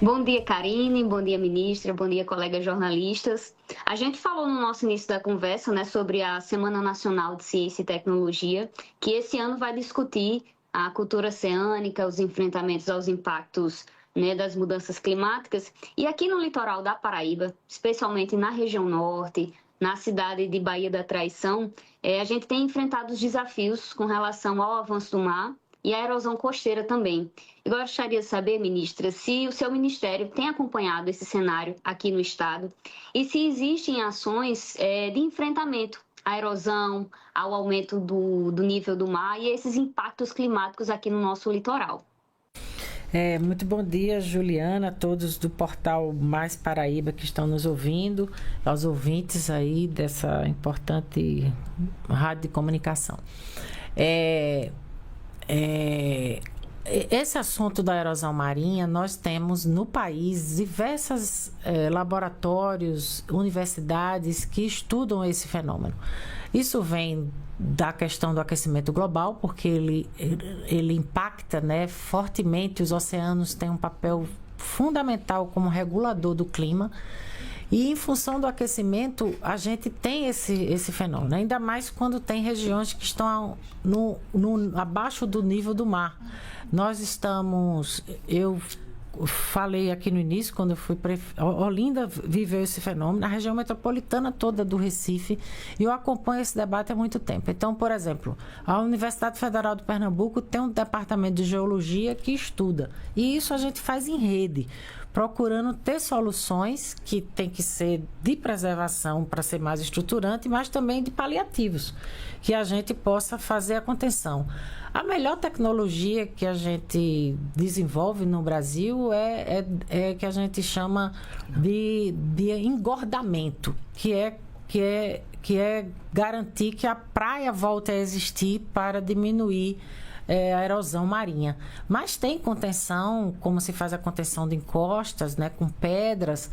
Bom dia, Karine, bom dia, ministra, bom dia, colegas jornalistas. A gente falou no nosso início da conversa, né, sobre a Semana Nacional de Ciência e Tecnologia, que esse ano vai discutir a cultura oceânica, os enfrentamentos aos impactos, né, das mudanças climáticas. E aqui no litoral da Paraíba, especialmente na região norte, na cidade de Baía da Traição, a gente tem enfrentado os desafios com relação ao avanço do mar e à erosão costeira também. Eu gostaria de saber, ministra, se o seu ministério tem acompanhado esse cenário aqui no estado e se existem ações de enfrentamento à erosão, ao aumento do nível do mar e esses impactos climáticos aqui no nosso litoral. Muito bom dia, Juliana, a todos do portal Mais Paraíba que estão nos ouvindo, aos ouvintes aí dessa importante rádio de comunicação. Esse assunto da erosão marinha, nós temos no país diversos laboratórios, universidades que estudam esse fenômeno. Isso vem da questão do aquecimento global, porque ele impacta, né, fortemente os oceanos, têm um papel fundamental como regulador do clima. E em função do aquecimento, a gente tem esse fenômeno, ainda mais quando tem regiões que estão abaixo do nível do mar. Eu falei aqui no início, quando eu fui Olinda viveu esse fenômeno, a região metropolitana toda do Recife, e eu acompanho esse debate há muito tempo. Então, por exemplo, a Universidade Federal de Pernambuco tem um departamento de geologia que estuda, e isso a gente faz em rede, procurando ter soluções que tem que ser de preservação para ser mais estruturante, mas também de paliativos, que a gente possa fazer a contenção. A melhor tecnologia que a gente desenvolve no Brasil é que a gente chama de engordamento, que é garantir que a praia volte a existir para diminuir a erosão marinha. Mas tem contenção, como se faz a contenção de encostas, né, com pedras,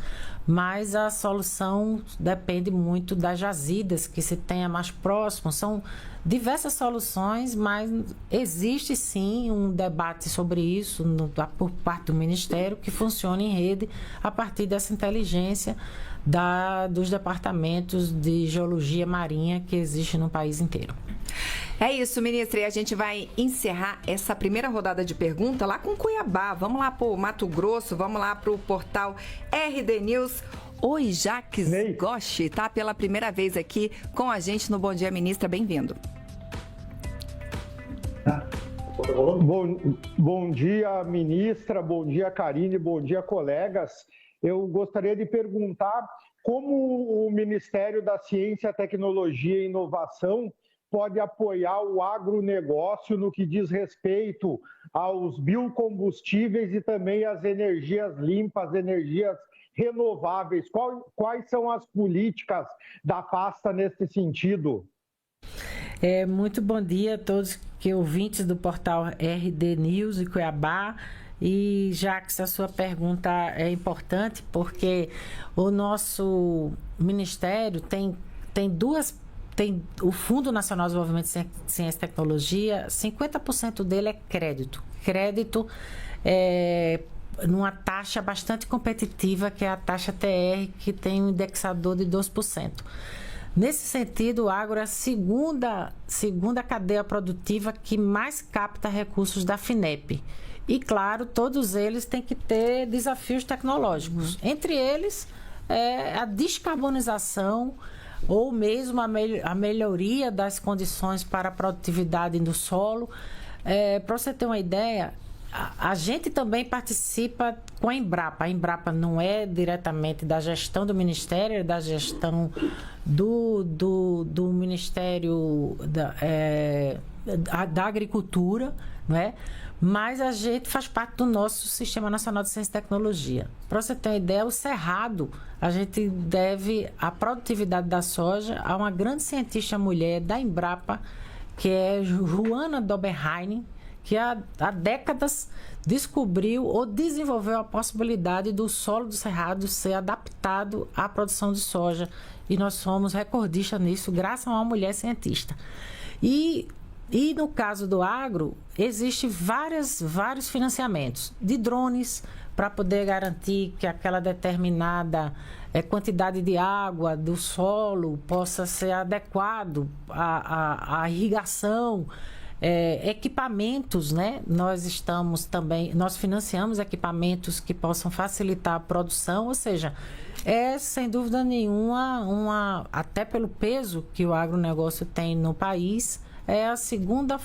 mas a solução depende muito das jazidas que se tenha mais próximo. São diversas soluções, mas existe sim um debate sobre isso por parte do Ministério, que funciona em rede a partir dessa inteligência dos departamentos de geologia marinha que existe no país inteiro. É isso, ministra, e a gente vai encerrar essa primeira rodada de pergunta lá com Cuiabá. Vamos lá para o Mato Grosso, vamos lá para o portal RD News. Oi, Jacques Goshi, tá pela primeira vez aqui com a gente no Bom Dia, Ministra. Bem-vindo. Bom dia, ministra. Bom dia, Karine. Bom dia, colegas. Eu gostaria de perguntar como o Ministério da Ciência, Tecnologia e Inovação pode apoiar o agronegócio no que diz respeito aos biocombustíveis e também às energias limpas, energias renováveis. Quais são as políticas da pasta nesse sentido? Muito bom dia a todos que ouvintes do portal RD News e Cuiabá. E, Jacques, a sua pergunta é importante porque o nosso Ministério tem o Fundo Nacional de Desenvolvimento de Ciência e Tecnologia, 50% dele é crédito. Crédito numa taxa bastante competitiva, que é a taxa TR, que tem um indexador de 2%. Nesse sentido, o agro é a segunda cadeia produtiva que mais capta recursos da FINEP. E, claro, todos eles têm que ter desafios tecnológicos. Entre eles, a descarbonização ou mesmo a melhoria das condições para a produtividade do solo. Para você ter uma ideia, a gente também participa com a Embrapa. A Embrapa não é diretamente da gestão do Ministério, é da gestão do Ministério da Agricultura, não é? Mas a gente faz parte do nosso Sistema Nacional de Ciência e Tecnologia. Para você ter uma ideia, o Cerrado, a gente deve a produtividade da soja a uma grande cientista mulher da Embrapa, que é Joana Doberheim, que há décadas descobriu ou desenvolveu a possibilidade do solo do Cerrado ser adaptado à produção de soja. E nós somos recordistas nisso, graças a uma mulher cientista. E no caso do agro, existem vários financiamentos de drones para poder garantir que aquela determinada quantidade de água do solo possa ser adequado à irrigação. Equipamentos, né? Nós financiamos equipamentos que possam facilitar a produção, ou seja, sem dúvida nenhuma, até pelo peso que o agronegócio tem no país, é a segunda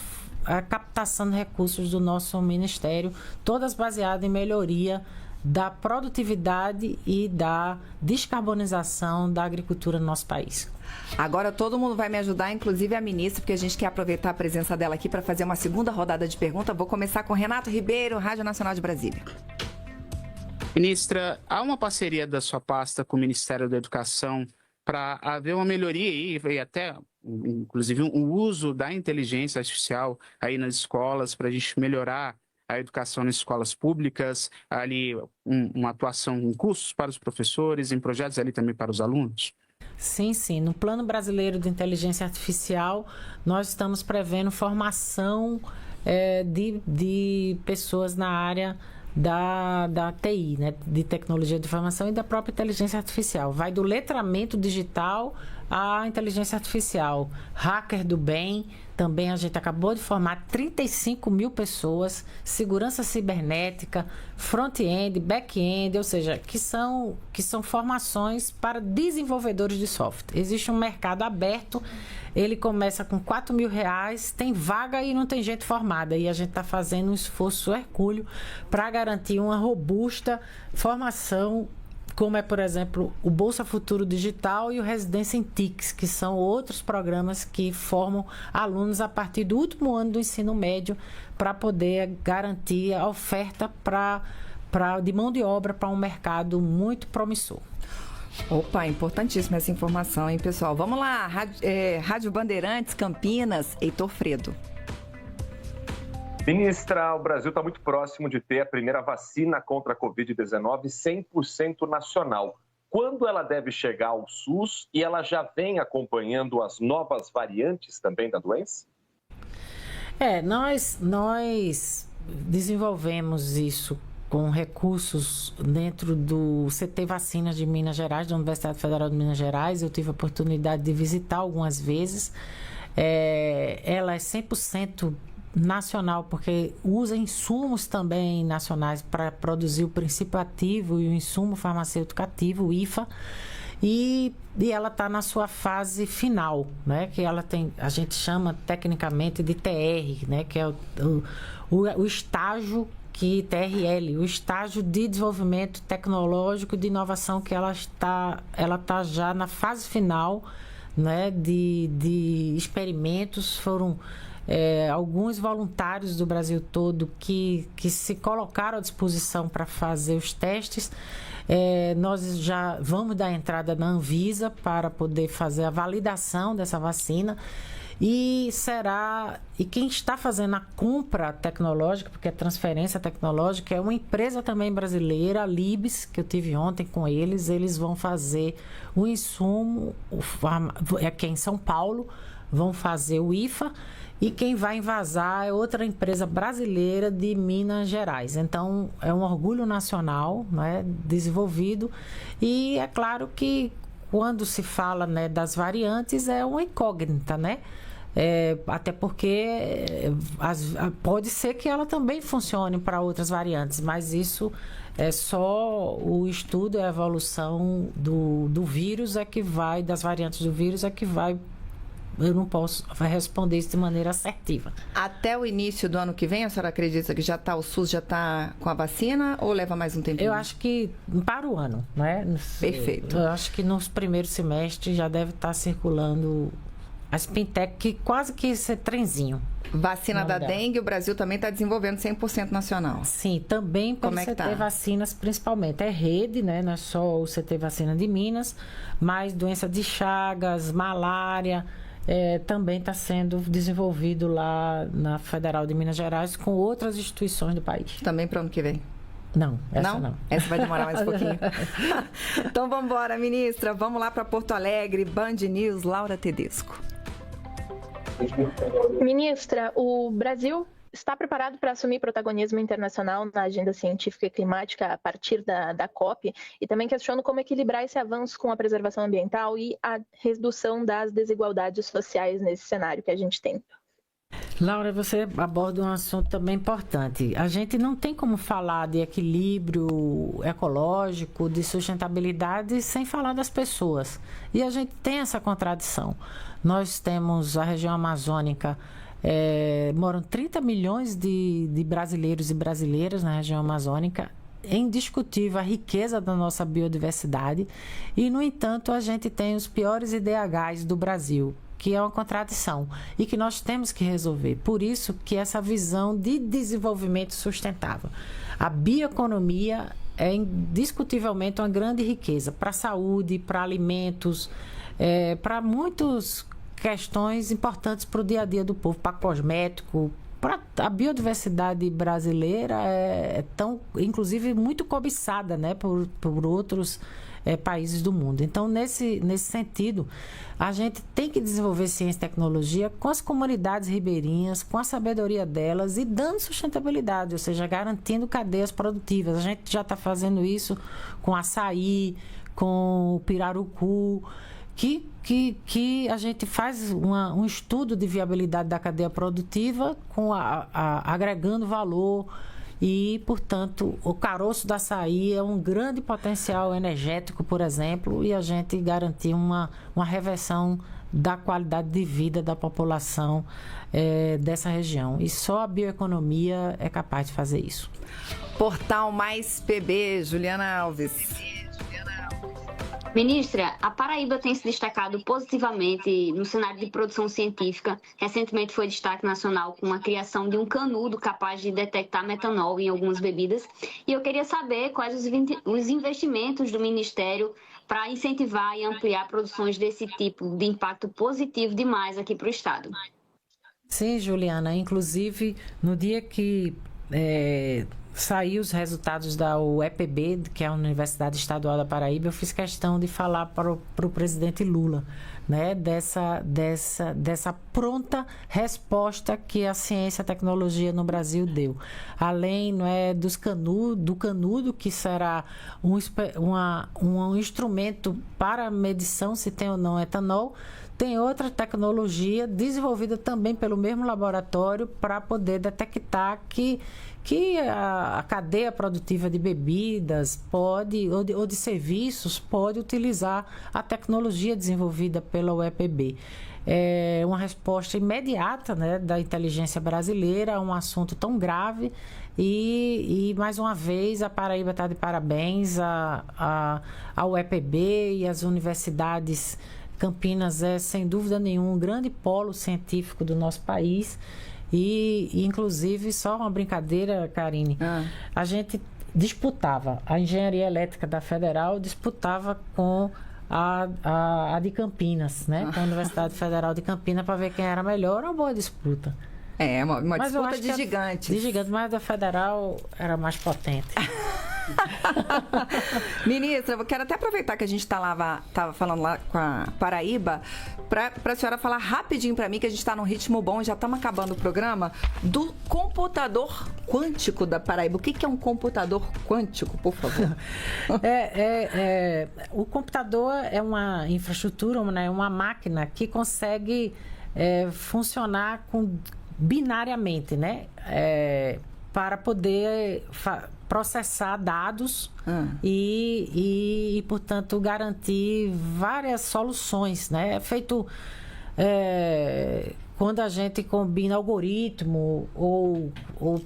captação de recursos do nosso Ministério, todas baseadas em melhoria da produtividade e da descarbonização da agricultura no nosso país. Agora todo mundo vai me ajudar, inclusive a ministra, porque a gente quer aproveitar a presença dela aqui para fazer uma segunda rodada de perguntas. Vou começar com Renato Ribeiro, Rádio Nacional de Brasília. Ministra, há uma parceria da sua pasta com o Ministério da Educação para haver uma melhoria e até, inclusive, um uso da inteligência artificial aí nas escolas para a gente melhorar a educação nas escolas públicas, ali uma atuação em cursos para os professores, em projetos ali também para os alunos? Sim. No Plano Brasileiro de Inteligência Artificial, nós estamos prevendo formação de pessoas na área da TI, né, de tecnologia de informação e da própria inteligência artificial. Vai do letramento digital à inteligência artificial. Hacker do bem, também a gente acabou de formar 35 mil pessoas, segurança cibernética, front-end, back-end, ou seja, que são formações para desenvolvedores de software. Existe um mercado aberto, ele começa com R$4.000, tem vaga e não tem gente formada. E a gente está fazendo um esforço hercúleo para garantir uma robusta formação, como é, por exemplo, o Bolsa Futuro Digital e o Residência em TICs, que são outros programas que formam alunos a partir do último ano do ensino médio para poder garantir a oferta de mão de obra para um mercado muito promissor. Opa, importantíssima essa informação, hein, pessoal? Vamos lá, Rádio Bandeirantes, Campinas, Heitor Fredo. Ministra, o Brasil está muito próximo de ter a primeira vacina contra a Covid-19 100% nacional. Quando ela deve chegar ao SUS e ela já vem acompanhando as novas variantes também da doença? Nós desenvolvemos isso com recursos dentro do CT Vacinas de Minas Gerais, da Universidade Federal de Minas Gerais. Eu tive a oportunidade de visitar algumas vezes. Ela é 100% nacional, porque usa insumos também nacionais para produzir o princípio ativo e o insumo farmacêutico ativo, o IFA, e ela está na sua fase final, né? Que ela tem, a gente chama tecnicamente de TR, né? Que é o estágio TRL, o estágio de desenvolvimento tecnológico de inovação, que ela está já na fase final, né? De experimentos. Foram alguns voluntários do Brasil todo que se colocaram à disposição para fazer os testes. Nós já vamos dar entrada na Anvisa para poder fazer a validação dessa vacina. E quem está fazendo a compra tecnológica, porque a transferência tecnológica é uma empresa também brasileira, a Libs, que eu tive ontem com eles vão fazer o insumo, aqui em São Paulo, vão fazer o IFA, e quem vai envasar é outra empresa brasileira de Minas Gerais. Então, é um orgulho nacional, né, desenvolvido, e é claro que quando se fala, né, das variantes, é uma incógnita, né? Até porque pode ser que ela também funcione para outras variantes, mas isso é só o estudo, a evolução do vírus das variantes do vírus é que vai. Eu não posso responder isso de maneira assertiva. Até o início do ano que vem, a senhora acredita que o SUS já está com a vacina ou leva mais um tempinho? Eu acho que para o ano, né? Perfeito. Eu acho que nos primeiros semestres já deve estar circulando a Spintec, que quase que esse trenzinho. Vacina da dengue, o Brasil também está desenvolvendo 100% nacional. Sim, também pelo CT Vacinas, principalmente. É rede, né? Não é só o CT Vacina de Minas, mas doença de Chagas, malária, também está sendo desenvolvido lá na Federal de Minas Gerais com outras instituições do país. Também para o ano que vem? Não, essa não. Essa vai demorar mais um pouquinho. Então vamos embora, ministra. Vamos lá para Porto Alegre, Band News, Laura Tedesco. Ministra, o Brasil está preparado para assumir protagonismo internacional na agenda científica e climática a partir da COP? E também questiono como equilibrar esse avanço com a preservação ambiental e a redução das desigualdades sociais nesse cenário que a gente tem. Laura, você aborda um assunto também importante. A gente não tem como falar de equilíbrio ecológico, de sustentabilidade, sem falar das pessoas. E a gente tem essa contradição. Nós temos a região amazônica, moram 30 milhões de brasileiros e brasileiras na região amazônica. É indiscutível a riqueza da nossa biodiversidade e, no entanto, a gente tem os piores IDHs do Brasil, que é uma contradição e que nós temos que resolver. Por isso que essa visão de desenvolvimento sustentável. A bioeconomia é indiscutivelmente uma grande riqueza para a saúde, para alimentos, para muitas questões importantes para o dia a dia do povo, para cosmético. A biodiversidade brasileira é tão, inclusive, muito cobiçada, né, por outros países do mundo. Então, nesse sentido, a gente tem que desenvolver ciência e tecnologia com as comunidades ribeirinhas, com a sabedoria delas e dando sustentabilidade, ou seja, garantindo cadeias produtivas. A gente já está fazendo isso com açaí, com o pirarucu, que a gente faz um estudo de viabilidade da cadeia produtiva agregando valor e, portanto, o caroço do açaí é um grande potencial energético, por exemplo, e a gente garantir uma reversão da qualidade de vida da população dessa região. E só a bioeconomia é capaz de fazer isso. Portal Mais PB, Juliana Alves. Ministra, a Paraíba tem se destacado positivamente no cenário de produção científica. Recentemente foi destaque nacional com a criação de um canudo capaz de detectar metanol em algumas bebidas. E eu queria saber quais os investimentos do Ministério para incentivar e ampliar produções desse tipo de impacto positivo demais aqui para o Estado. Sim, Juliana. Inclusive, no dia que saiu os resultados da UEPB, que é a Universidade Estadual da Paraíba, eu fiz questão de falar para o presidente Lula, né, dessa pronta resposta que a ciência e a tecnologia no Brasil deu. Além do canudo, que será um instrumento para medição se tem ou não etanol, tem outra tecnologia desenvolvida também pelo mesmo laboratório para poder detectar que a cadeia produtiva de bebidas ou de serviços pode utilizar a tecnologia desenvolvida pela UEPB. É uma resposta imediata, né, da inteligência brasileira a um assunto tão grave e mais uma vez, a Paraíba está de parabéns, a UEPB e as universidades. Campinas é, sem dúvida nenhuma, um grande polo científico do nosso país e inclusive, só uma brincadeira, Karine, a gente disputava, a engenharia elétrica da Federal disputava com a de Campinas, né? Com a Universidade Federal de Campinas, para ver quem era melhor. Uma boa disputa. É, uma disputa de gigantes. De gigantes, mas a Federal era mais potente. Ministra, eu quero até aproveitar que a gente estava falando lá com a Paraíba, para a senhora falar rapidinho para mim, que a gente está num ritmo bom, já estamos acabando o programa, do computador quântico da Paraíba. O que é um computador quântico, por favor? O computador é uma infraestrutura, né, uma máquina que consegue funcionar binariamente, né? Para poder processar dados e, portanto, garantir várias soluções, né? É feito quando a gente combina algoritmo ou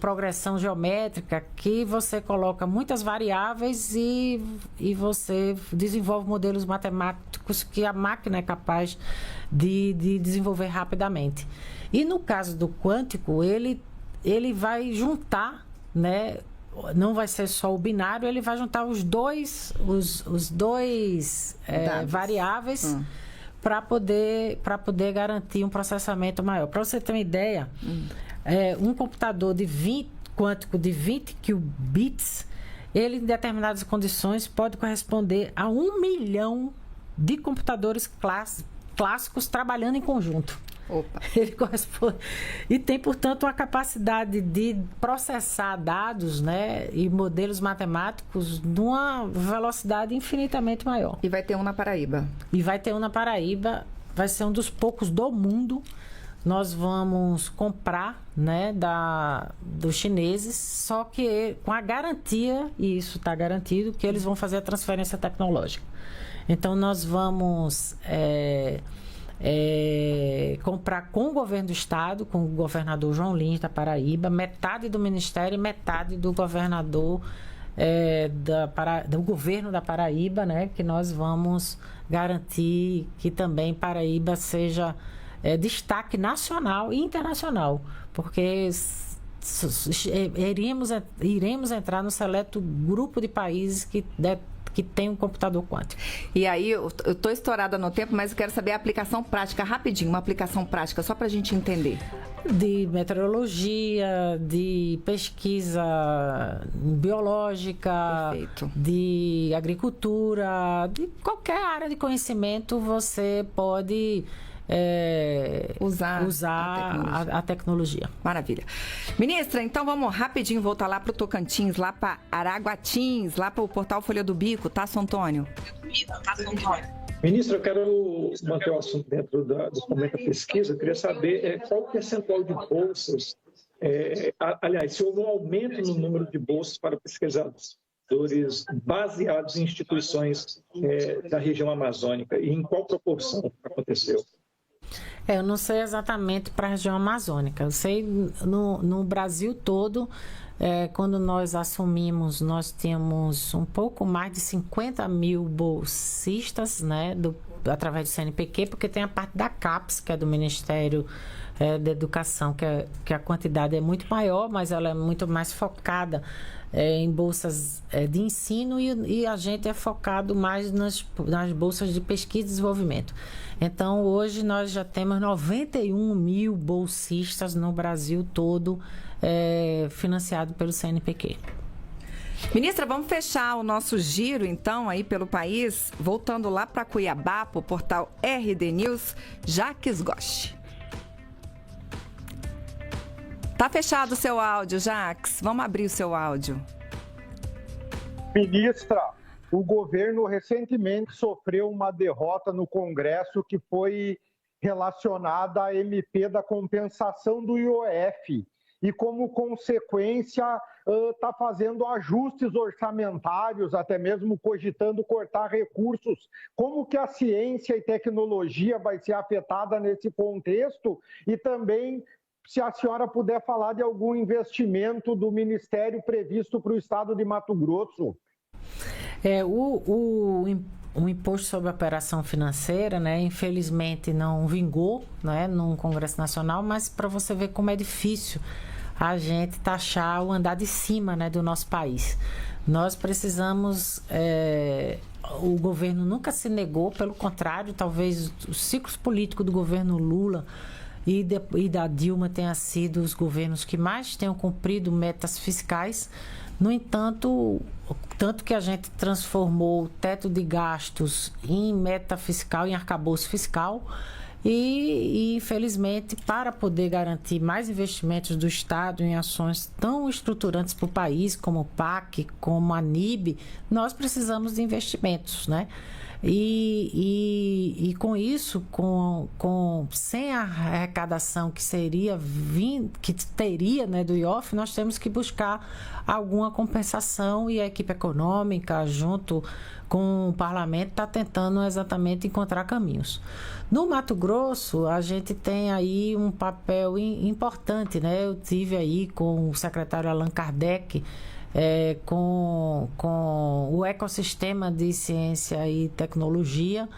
progressão geométrica, que você coloca muitas variáveis e você desenvolve modelos matemáticos que a máquina é capaz de desenvolver rapidamente. E no caso do quântico, ele vai juntar, né? Não vai ser só o binário, ele vai juntar os dois variáveis para poder garantir um processamento maior. Para você ter uma ideia, um computador quântico de 20 qubits, ele em determinadas condições pode corresponder a 1 milhão de computadores clássicos trabalhando em conjunto. Opa. Ele corresponde e tem, portanto, uma capacidade de processar dados, né, e modelos matemáticos numa velocidade infinitamente maior. E vai ter um na Paraíba. Vai ser um dos poucos do mundo nós vamos comprar, né, dos chineses, só que com a garantia, e isso está garantido, que eles vão fazer a transferência tecnológica. Então, nós vamos comprar com o governo do estado, com o governador João Lins da Paraíba, metade do ministério e metade do governador do governo da Paraíba, né, que nós vamos garantir que também Paraíba seja destaque nacional e internacional, porque iremos entrar no seleto grupo de países que tem um computador quântico. E aí, eu estou estourada no tempo, mas eu quero saber a aplicação prática, rapidinho, uma aplicação prática, só para a gente entender. De meteorologia, de pesquisa biológica, perfeito, de agricultura, de qualquer área de conhecimento você pode usar a tecnologia. Maravilha. Ministra, então vamos rapidinho voltar lá para o Tocantins, lá para Araguatins, lá para o portal Folha do Bico, tá, São Antônio? Ministra, eu quero manter o assunto dentro do momento da pesquisa. Eu queria saber qual o percentual de bolsas, aliás, se houve um aumento no número de bolsas para pesquisadores baseados em instituições da região amazônica e em qual proporção aconteceu? Eu não sei exatamente para a região amazônica. Eu sei no Brasil todo, quando nós assumimos, nós tínhamos um pouco mais de 50 mil bolsistas, né, através do CNPq, porque tem a parte da CAPES, que é do Ministério da Educação, que a quantidade é muito maior, mas ela é muito mais focada em bolsas de ensino e a gente é focado mais nas bolsas de pesquisa e desenvolvimento. Então, hoje nós já temos 91 mil bolsistas no Brasil todo financiado pelo CNPq. Ministra, vamos fechar o nosso giro, então, aí pelo país, voltando lá para Cuiabá, para o portal RD News, Jacques Gosch. Tá fechado o seu áudio, Jacques. Vamos abrir o seu áudio. Ministra, o governo recentemente sofreu uma derrota no Congresso que foi relacionada à MP da compensação do IOF. E, como consequência, está fazendo ajustes orçamentários, até mesmo cogitando cortar recursos. Como que a ciência e tecnologia vai ser afetada nesse contexto? E também, se a senhora puder falar de algum investimento do Ministério previsto para o estado de Mato Grosso. O imposto sobre a operação financeira, né, infelizmente não vingou, né, no Congresso Nacional, mas para você ver como é difícil a gente taxar o andar de cima, né, do nosso país. Nós precisamos... o governo nunca se negou, pelo contrário, talvez os ciclos políticos do governo Lula e da Dilma tenham sido os governos que mais tenham cumprido metas fiscais. No entanto, tanto que a gente transformou o teto de gastos em meta fiscal, em arcabouço fiscal, e infelizmente, para poder garantir mais investimentos do Estado em ações tão estruturantes para o país, como o PAC, como a NIB, nós precisamos de investimentos, né? E com isso, sem a arrecadação que teria, né, do IOF, nós temos que buscar alguma compensação, e a equipe econômica, junto com o parlamento, está tentando exatamente encontrar caminhos. No Mato Grosso, a gente tem aí um papel importante, né? Eu tive aí com o secretário Allan Kardec, com o ecossistema de ciência e tecnologia,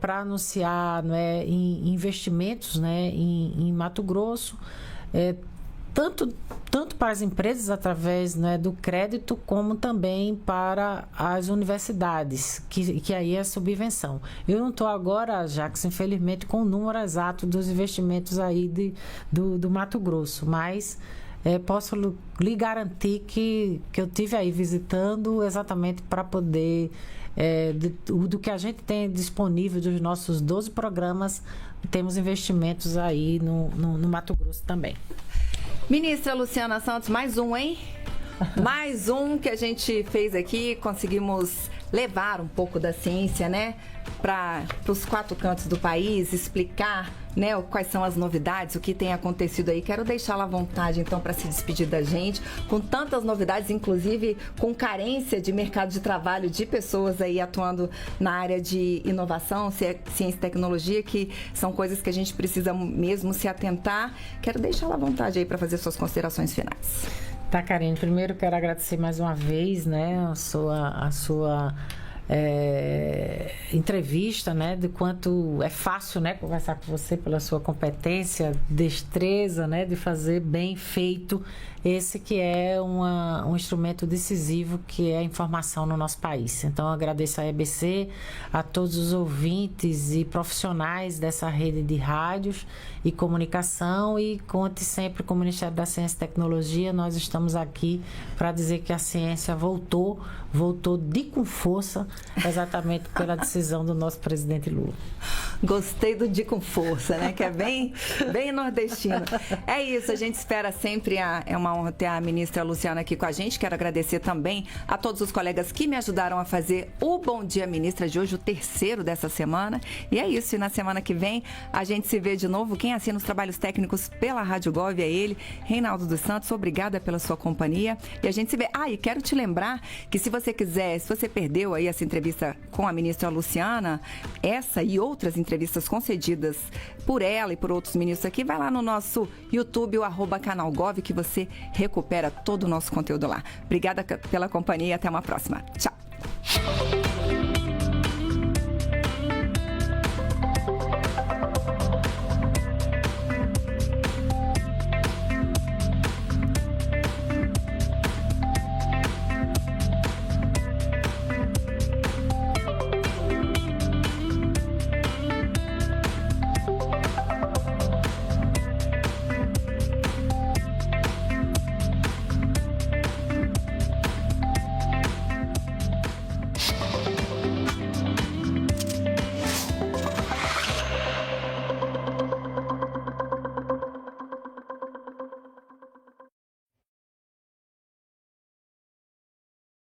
para anunciar, né, em investimentos, né, em Mato Grosso, tanto para as empresas através, né, do crédito, como também para as universidades, que aí é subvenção. Eu não estou agora, Jacques, infelizmente, com o número exato dos investimentos aí do Mato Grosso, mas posso lhe garantir que eu estive aí visitando exatamente para poder, do que a gente tem disponível dos nossos 12 programas, temos investimentos aí no Mato Grosso também. Ministra Luciana Santos, mais um, hein? Mais um que a gente fez aqui, conseguimos levar um pouco da ciência, né, para os 4 cantos do país, explicar, né, quais são as novidades, o que tem acontecido aí. Quero deixá-la à vontade, então, para se despedir da gente, com tantas novidades, inclusive com carência de mercado de trabalho, de pessoas aí atuando na área de inovação, ciência e tecnologia, que são coisas que a gente precisa mesmo se atentar. Quero deixá-la à vontade aí para fazer suas considerações finais. Tá, Karine, primeiro quero agradecer mais uma vez, né, a sua entrevista, né, de quanto é fácil, né, conversar com você pela sua competência, destreza, né, de fazer bem feito esse que é um instrumento decisivo, que é a informação no nosso país. Então, eu agradeço à EBC, a todos os ouvintes e profissionais dessa rede de rádios e comunicação, e conte sempre com o Ministério da Ciência e Tecnologia. Nós estamos aqui para dizer que a ciência voltou com força, exatamente pela decisão do nosso presidente Lula. Gostei do de com força, né? Que é bem nordestino. É isso, a gente espera sempre. É uma honra ter a ministra Luciana aqui com a gente. Quero agradecer também a todos os colegas que me ajudaram a fazer o Bom Dia Ministra de hoje, o 3º dessa semana. E é isso, e na semana que vem a gente se vê de novo. Quem assina os trabalhos técnicos pela Rádio Gov é ele, Reinaldo dos Santos. Obrigada pela sua companhia. E a gente se vê. E quero te lembrar que se você quiser, se você perdeu aí essa entrevista com a ministra Luciana, essa e outras entrevistas concedidas por ela e por outros ministros aqui, vai lá no nosso YouTube, o @canalgov, que você recupera todo o nosso conteúdo lá. Obrigada pela companhia e até uma próxima. Tchau!